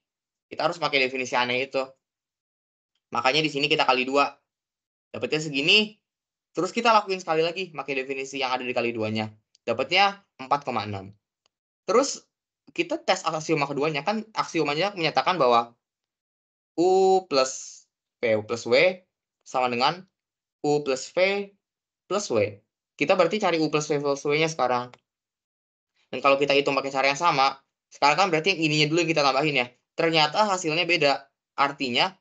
kita harus pakai definisi aneh itu. Makanya di sini kita kali 2. Dapatnya segini. Terus kita lakuin sekali lagi pakai definisi yang ada di kali 2-nya. Dapatnya 4,6. Terus kita tes aksioma keduanya, kan aksiomanya menyatakan bahwa U plus V plus W sama dengan U plus V plus W. Kita berarti cari U plus V plus W-nya sekarang. Dan kalau kita hitung pakai cara yang sama, sekarang kan berarti yang ininya dulu yang kita tambahin ya. Ternyata hasilnya beda. Artinya,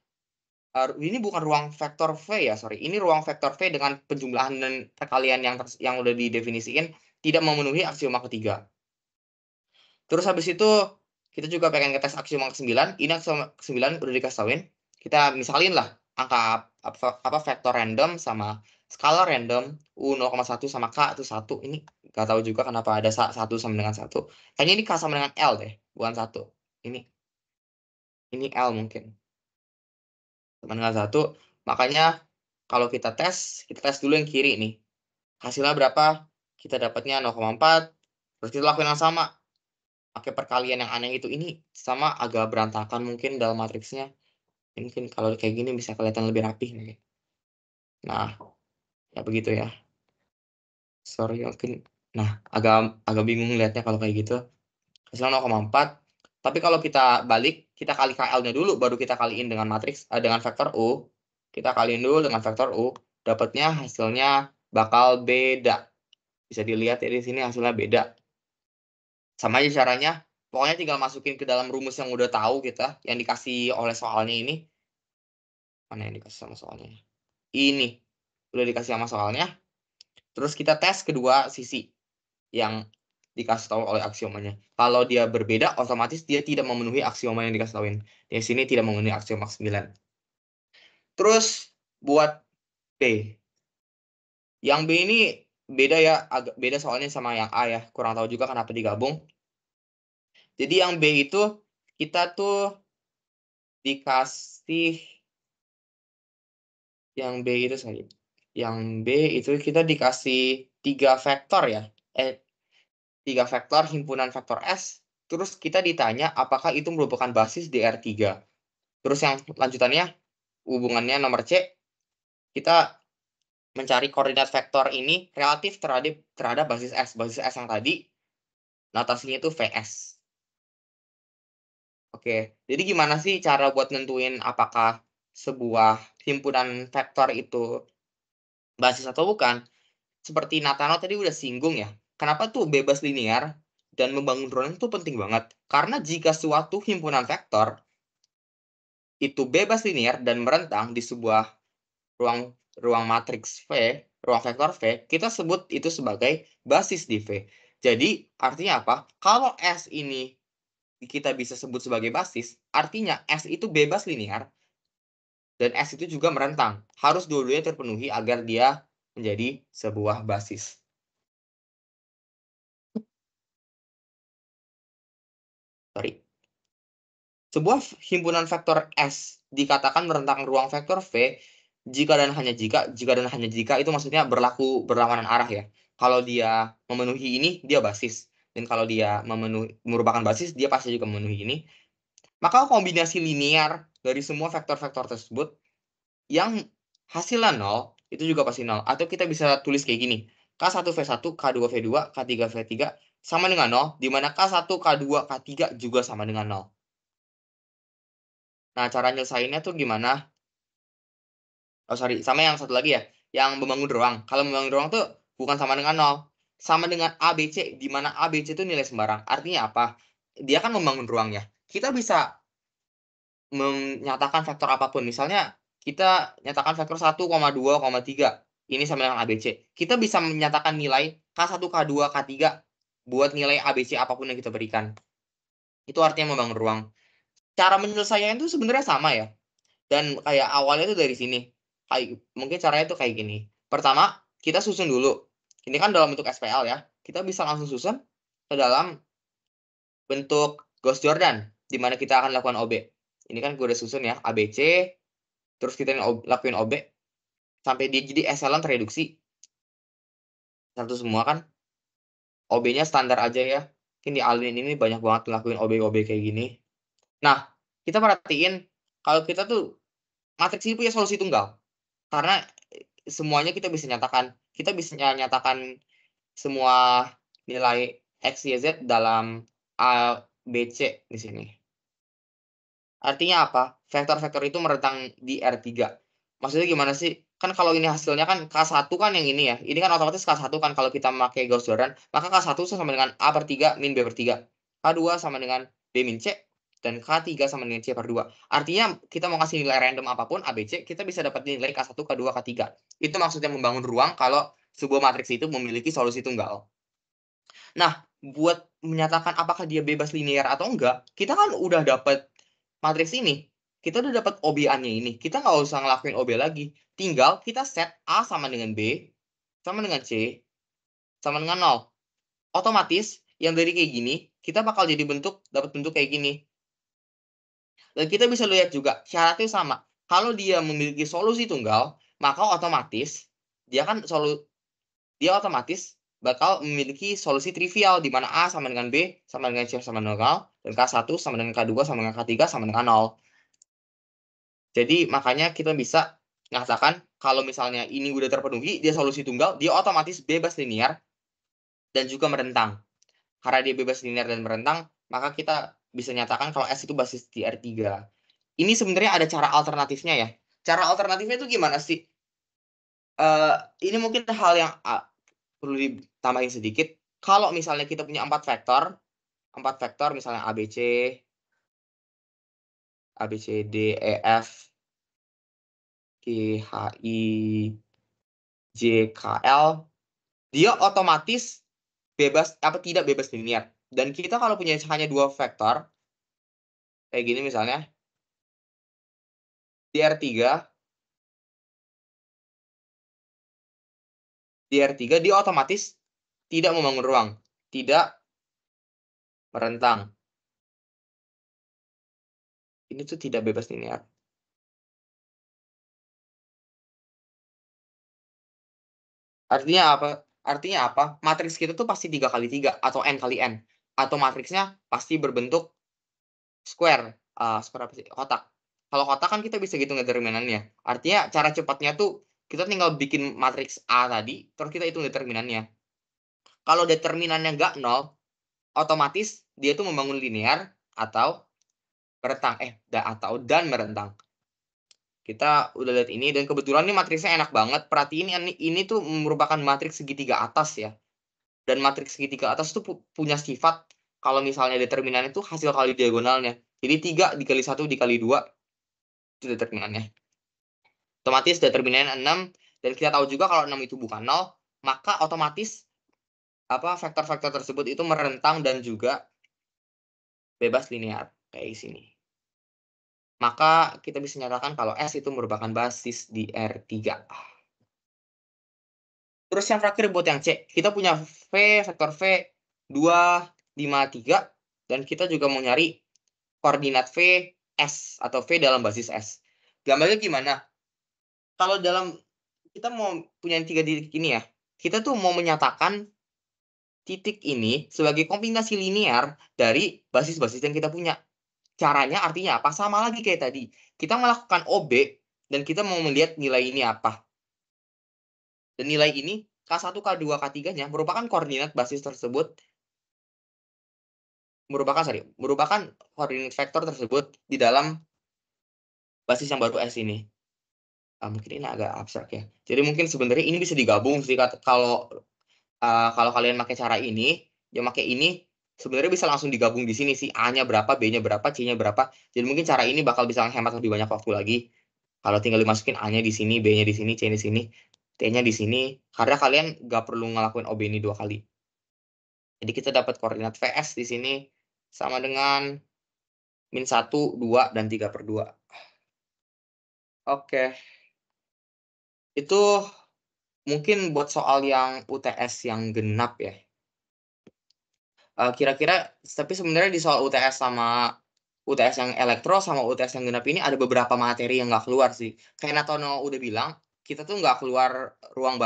ini bukan ruang vektor V ya, sorry. Ini ruang vektor V dengan penjumlahan dan perkalian yang udah didefinisiin tidak memenuhi aksioma ketiga. Terus habis itu kita juga pengen ngetes aksioma ke-9. Ini aksioma ke-9 udah dikasih tauin. Kita misalin lah angka apa vektor random sama skala random U0,1 sama K itu 1. Ini nggak tahu juga kenapa ada 1 sama dengan 1. Kayaknya ini K sama dengan L deh, bukan 1. Ini L mungkin. Sama dengan 1. Makanya kalau kita tes dulu yang kiri nih. Hasilnya berapa? Kita dapatnya 0,4. Terus kita lakuin yang sama. Pakai perkalian yang aneh itu, ini sama agak berantakan mungkin dalam matriksnya. Mungkin kalau kayak gini bisa kelihatan lebih rapih mungkin. Nah, ya begitu ya. Sorry mungkin. Nah, agak bingung lihatnya kalau kayak gitu. Hasilnya 0,4. Tapi kalau kita balik, kita kali KL-nya dulu, baru kita kaliin dengan matriks dengan vektor U. Kita kaliin dulu dengan vektor U, dapatnya hasilnya bakal beda. Bisa dilihat ya di sini hasilnya beda. Sama aja caranya. Pokoknya tinggal masukin ke dalam rumus yang udah tahu kita, yang dikasih oleh soalnya ini. Mana yang dikasih sama soalnya? Ini. Udah dikasih sama soalnya. Terus kita tes kedua sisi. Yang dikasih tahu oleh aksiomanya. Kalau dia berbeda, otomatis dia tidak memenuhi aksioma yang dikasih tahuin. Di sini tidak memenuhi aksioma 9. Terus buat B. Yang B ini beda ya, agak beda soalnya sama yang A ya. Kurang tahu juga kenapa digabung. Jadi yang B itu kita tuh dikasih yang B itu kita dikasih 3 vektor ya. 3 vektor himpunan vektor S. Terus kita ditanya apakah itu merupakan basis di R3. Terus yang lanjutannya hubungannya nomor C, kita mencari koordinat vektor ini relatif terhadap basis S. Basis S yang tadi notasinya itu VS. Oke, jadi gimana sih cara buat nentuin apakah sebuah himpunan vektor itu basis atau bukan? Seperti Nathanael tadi udah singgung ya. Kenapa tuh bebas linear dan membangun ruang itu penting banget? Karena jika suatu himpunan vektor itu bebas linear dan merentang di sebuah ruang matriks V, ruang vektor V, kita sebut itu sebagai basis di V. Jadi artinya apa? Kalau S ini kita bisa sebut sebagai basis, artinya S itu bebas linear dan S itu juga merentang. Harus dua-duanya terpenuhi agar dia menjadi sebuah basis. Sebuah himpunan vektor S dikatakan merentang ruang vektor V jika dan hanya jika itu maksudnya berlaku berlawanan arah ya. Kalau dia memenuhi ini, dia basis. Dan kalau dia merupakan basis, dia pasti juga memenuhi ini. Maka kombinasi linear dari semua vektor-vektor tersebut yang hasilnya 0, itu juga pasti 0. Atau kita bisa tulis kayak gini. K1V1, K2V2, K3V3 sama dengan 0, di mana K1, K2, K3 juga sama dengan 0. Nah, cara nyelesainnya tuh gimana? Oh, sorry. Sama yang satu lagi ya. Yang membangun ruang. Kalau membangun ruang tuh bukan sama dengan 0. Sama dengan ABC, di mana ABC itu nilai sembarang. Artinya apa? Dia kan membangun ruang ya. Kita bisa menyatakan vektor apapun. Misalnya, kita nyatakan vektor 1, 2, 3. Ini sama dengan ABC. Kita bisa menyatakan nilai K1, K2, K3 buat nilai ABC apapun yang kita berikan. Itu artinya membangun ruang. Cara menyelesaikan itu sebenarnya sama ya. Dan kayak awalnya tuh dari sini. Mungkin caranya tuh kayak gini. Pertama, kita susun dulu. Ini kan dalam bentuk SPL ya. Kita bisa langsung susun ke dalam bentuk Gauss Jordan, di mana kita akan lakukan OB. Ini kan gue udah susun ya, ABC, terus kita lakuin OB, sampai dia jadi echelon tereduksi. Satu semua kan. OB-nya standar aja ya. Mungkin di Alin ini banyak banget ngelakuin OB-OB kayak gini. Nah, kita perhatiin, kalau kita tuh matriks ini punya solusi tunggal. Karena semuanya kita bisa nyatakan. Kita bisa nyatakan semua nilai X, Y, Z dalam A, B, C di sini. Artinya apa? Vektor-vektor itu merentang di R3. Maksudnya gimana sih? Kan kalau ini hasilnya kan K1 kan yang ini ya. Ini kan otomatis K1 kan kalau kita memakai Gauss Jordan. Maka K1 sama dengan A/3 min B/3. K2 sama dengan B min C. Dan K3 sama dengan C/2. Artinya kita mau kasih nilai random apapun ABC, kita bisa dapat nilai K1, K2, K3. Itu maksudnya membangun ruang kalau sebuah matriks itu memiliki solusi tunggal. Nah, buat menyatakan apakah dia bebas linear atau enggak, kita kan udah dapat matriks ini. Kita udah dapat OB-nya ini. Kita nggak usah ngelakuin OB lagi. Tinggal kita set A sama dengan B, sama dengan C, sama dengan 0. Otomatis, yang dari kayak gini, kita bakal jadi dapat bentuk kayak gini. Dan kita bisa lihat juga, syaratnya sama. Kalau dia memiliki solusi tunggal, maka otomatis, dia otomatis bakal memiliki solusi trivial, di mana A sama dengan B, sama dengan C sama dengan 0, dan K1 sama dengan K2 sama dengan K3 sama dengan 0. Jadi makanya kita bisa mengatakan kalau misalnya ini udah terpenuhi, dia solusi tunggal, dia otomatis bebas linear dan juga merentang. Karena dia bebas linear dan merentang, maka kita bisa nyatakan kalau S itu basis di R3. Ini sebenarnya ada cara alternatifnya ya. Cara alternatifnya itu gimana sih? Ini mungkin hal yang perlu ditambahin sedikit. Kalau misalnya kita punya 4 vektor misalnya ABC, D, E, F, G, H, I, J, K, L, dia otomatis tidak bebas linear. Dan kita kalau punya hanya 2 vektor, kayak gini misalnya, di R3 dia otomatis tidak membangun ruang, tidak merentang. Ini tuh tidak bebas linear. Artinya apa? Matriks kita tuh pasti 3 kali 3 atau n kali n. Atau matriksnya pasti berbentuk square. Square apa sih? Kotak. Kalau kotak kan kita bisa hitung determinannya. Artinya cara cepatnya tuh kita tinggal bikin matriks A tadi, terus kita hitung determinannya. Kalau determinannya nggak 0, otomatis dia tuh membangun linear atau merentang. Dan merentang. Kita udah lihat ini, dan kebetulan nih matriksnya enak banget. Perhatiin ini tuh merupakan matriks segitiga atas ya. Dan matriks segitiga atas tuh punya sifat kalau misalnya determinannya itu hasil kali diagonalnya. Jadi 3 dikali 1 dikali 2 itu determinannya. Otomatis determinannya 6, dan kita tahu juga kalau 6 itu bukan 0, maka otomatis vektor-vektor tersebut itu merentang dan juga bebas linear kayak di sini. Maka kita bisa nyatakan kalau S itu merupakan basis di R3. Terus yang terakhir buat yang C, kita punya vektor V 2, 5, 3, dan kita juga mau nyari koordinat V S atau V dalam basis S. Gambarnya gimana? Kalau kita mau punya 3 titik ini ya, kita tuh mau menyatakan titik ini sebagai kombinasi linear dari basis-basis yang kita punya. Caranya artinya apa? Sama lagi kayak tadi. Kita melakukan OB dan kita mau melihat nilai ini apa. Dan nilai ini K1, K2, K3-nya merupakan koordinat basis tersebut, merupakan koordinat vektor tersebut di dalam basis yang baru S ini. Mungkin ini agak abstrak ya. Jadi mungkin sebenarnya ini bisa digabung sih kalau kalian pakai cara ini, ya pakai ini sebenarnya bisa langsung digabung di sini sih. A-nya berapa, B-nya berapa, C-nya berapa. Jadi mungkin cara ini bakal bisa hemat lebih banyak waktu lagi. Kalau tinggal dimasukin A-nya di sini, B-nya di sini, C-nya di sini, T-nya di sini. Karena kalian nggak perlu ngelakuin OB ini 2 kali. Jadi kita dapat koordinat VS di sini sama dengan -1, 2, dan 3/2. Oke. Itu mungkin buat soal yang UTS yang genap ya. Kira-kira tapi sebenarnya di soal UTS yang elektro sama UTS yang genap ini ada beberapa materi yang nggak keluar sih. Kayak Natono udah bilang, kita tuh nggak keluar ruang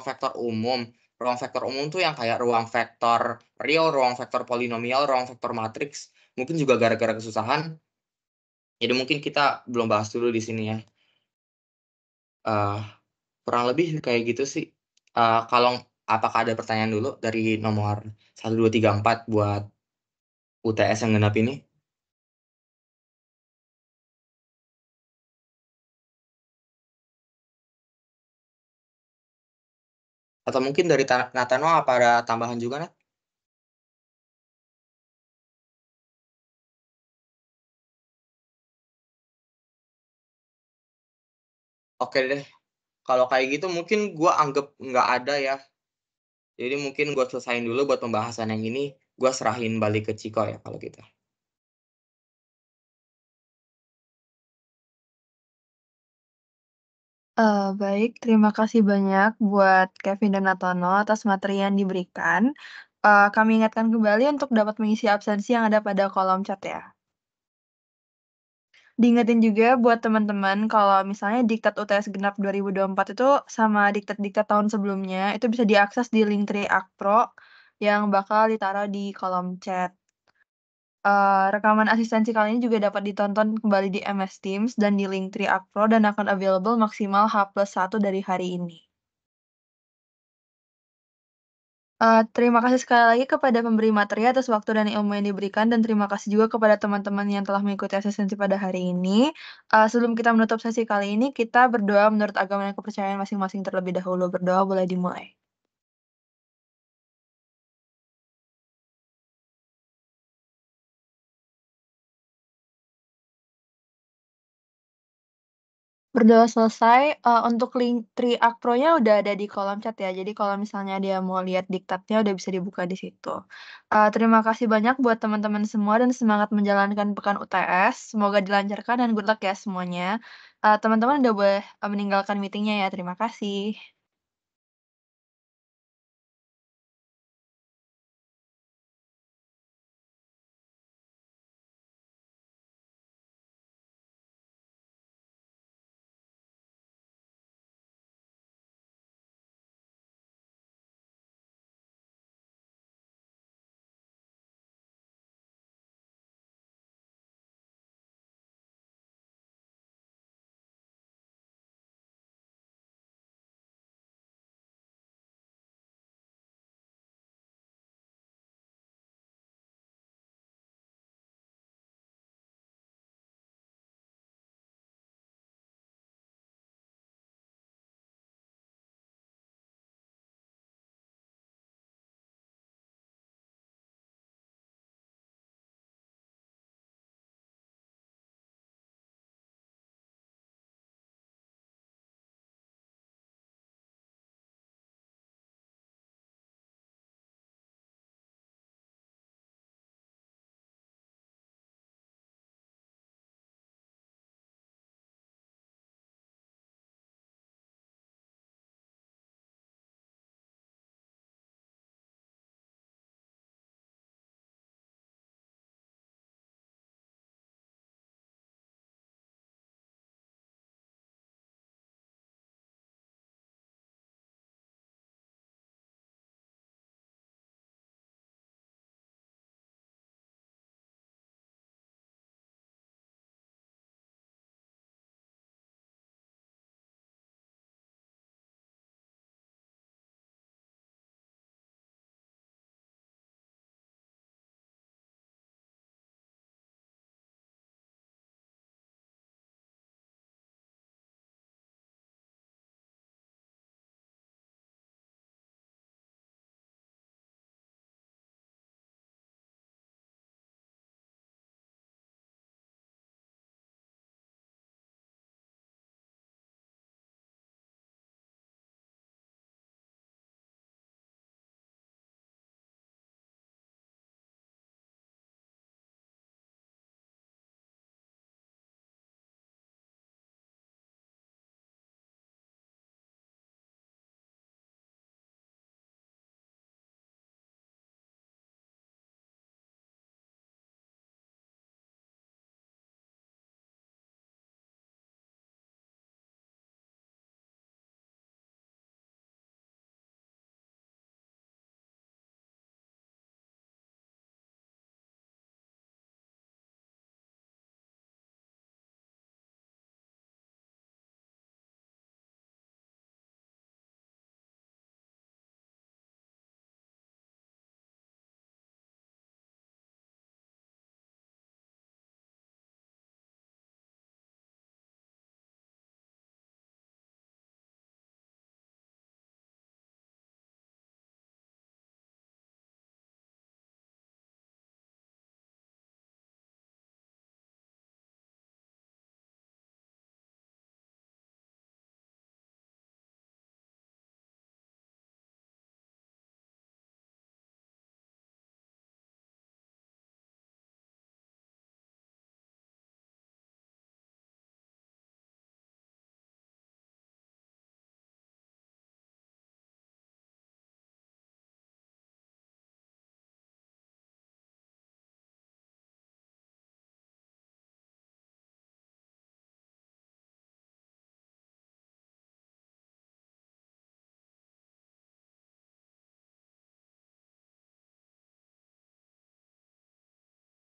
vektor umum. Ruang vektor umum tuh yang kayak ruang vektor real, ruang vektor polinomial, ruang vektor matriks. Mungkin juga gara-gara kesusahan. Jadi mungkin kita belum bahas dulu di sini ya. Kurang lebih kayak gitu sih. Kalau apakah ada pertanyaan dulu dari nomor 1, 2, 3, 4 buat UTS yang genap ini? Atau mungkin dari Natano apa ada tambahan juga, Nat? Oke deh. Kalau kayak gitu mungkin gue anggap nggak ada ya. Jadi mungkin gue selesain dulu buat pembahasan yang ini. Gue serahin balik ke Ciko ya kalau gitu. Baik, terima kasih banyak buat Kevin dan Natono atas materi yang diberikan. Kami ingatkan kembali untuk dapat mengisi absensi yang ada pada kolom chat ya. Diingetin juga buat teman-teman kalau misalnya diktat UTS Genap 2024 itu sama diktat-diktat tahun sebelumnya, itu bisa diakses di Linktree Akpro yang bakal ditaruh di kolom chat. Rekaman asistensi kali ini juga dapat ditonton kembali di MS Teams dan di Linktree Akpro dan akan available maksimal H+1 dari hari ini. Terima kasih sekali lagi kepada pemberi materi atas waktu dan ilmu yang diberikan, dan terima kasih juga kepada teman-teman yang telah mengikuti asistensi pada hari ini. Sebelum kita menutup sesi kali ini, kita berdoa menurut agama dan kepercayaan masing-masing terlebih dahulu. Berdoa boleh dimulai. Berdoa selesai, untuk link Triakpro-nya udah ada di kolom chat ya, jadi kalau misalnya dia mau lihat diktatnya udah bisa dibuka di situ. Terima kasih banyak buat teman-teman semua dan semangat menjalankan pekan UTS, semoga dilancarkan dan good luck ya semuanya. Teman-teman udah boleh, meninggalkan meeting-nya ya, terima kasih.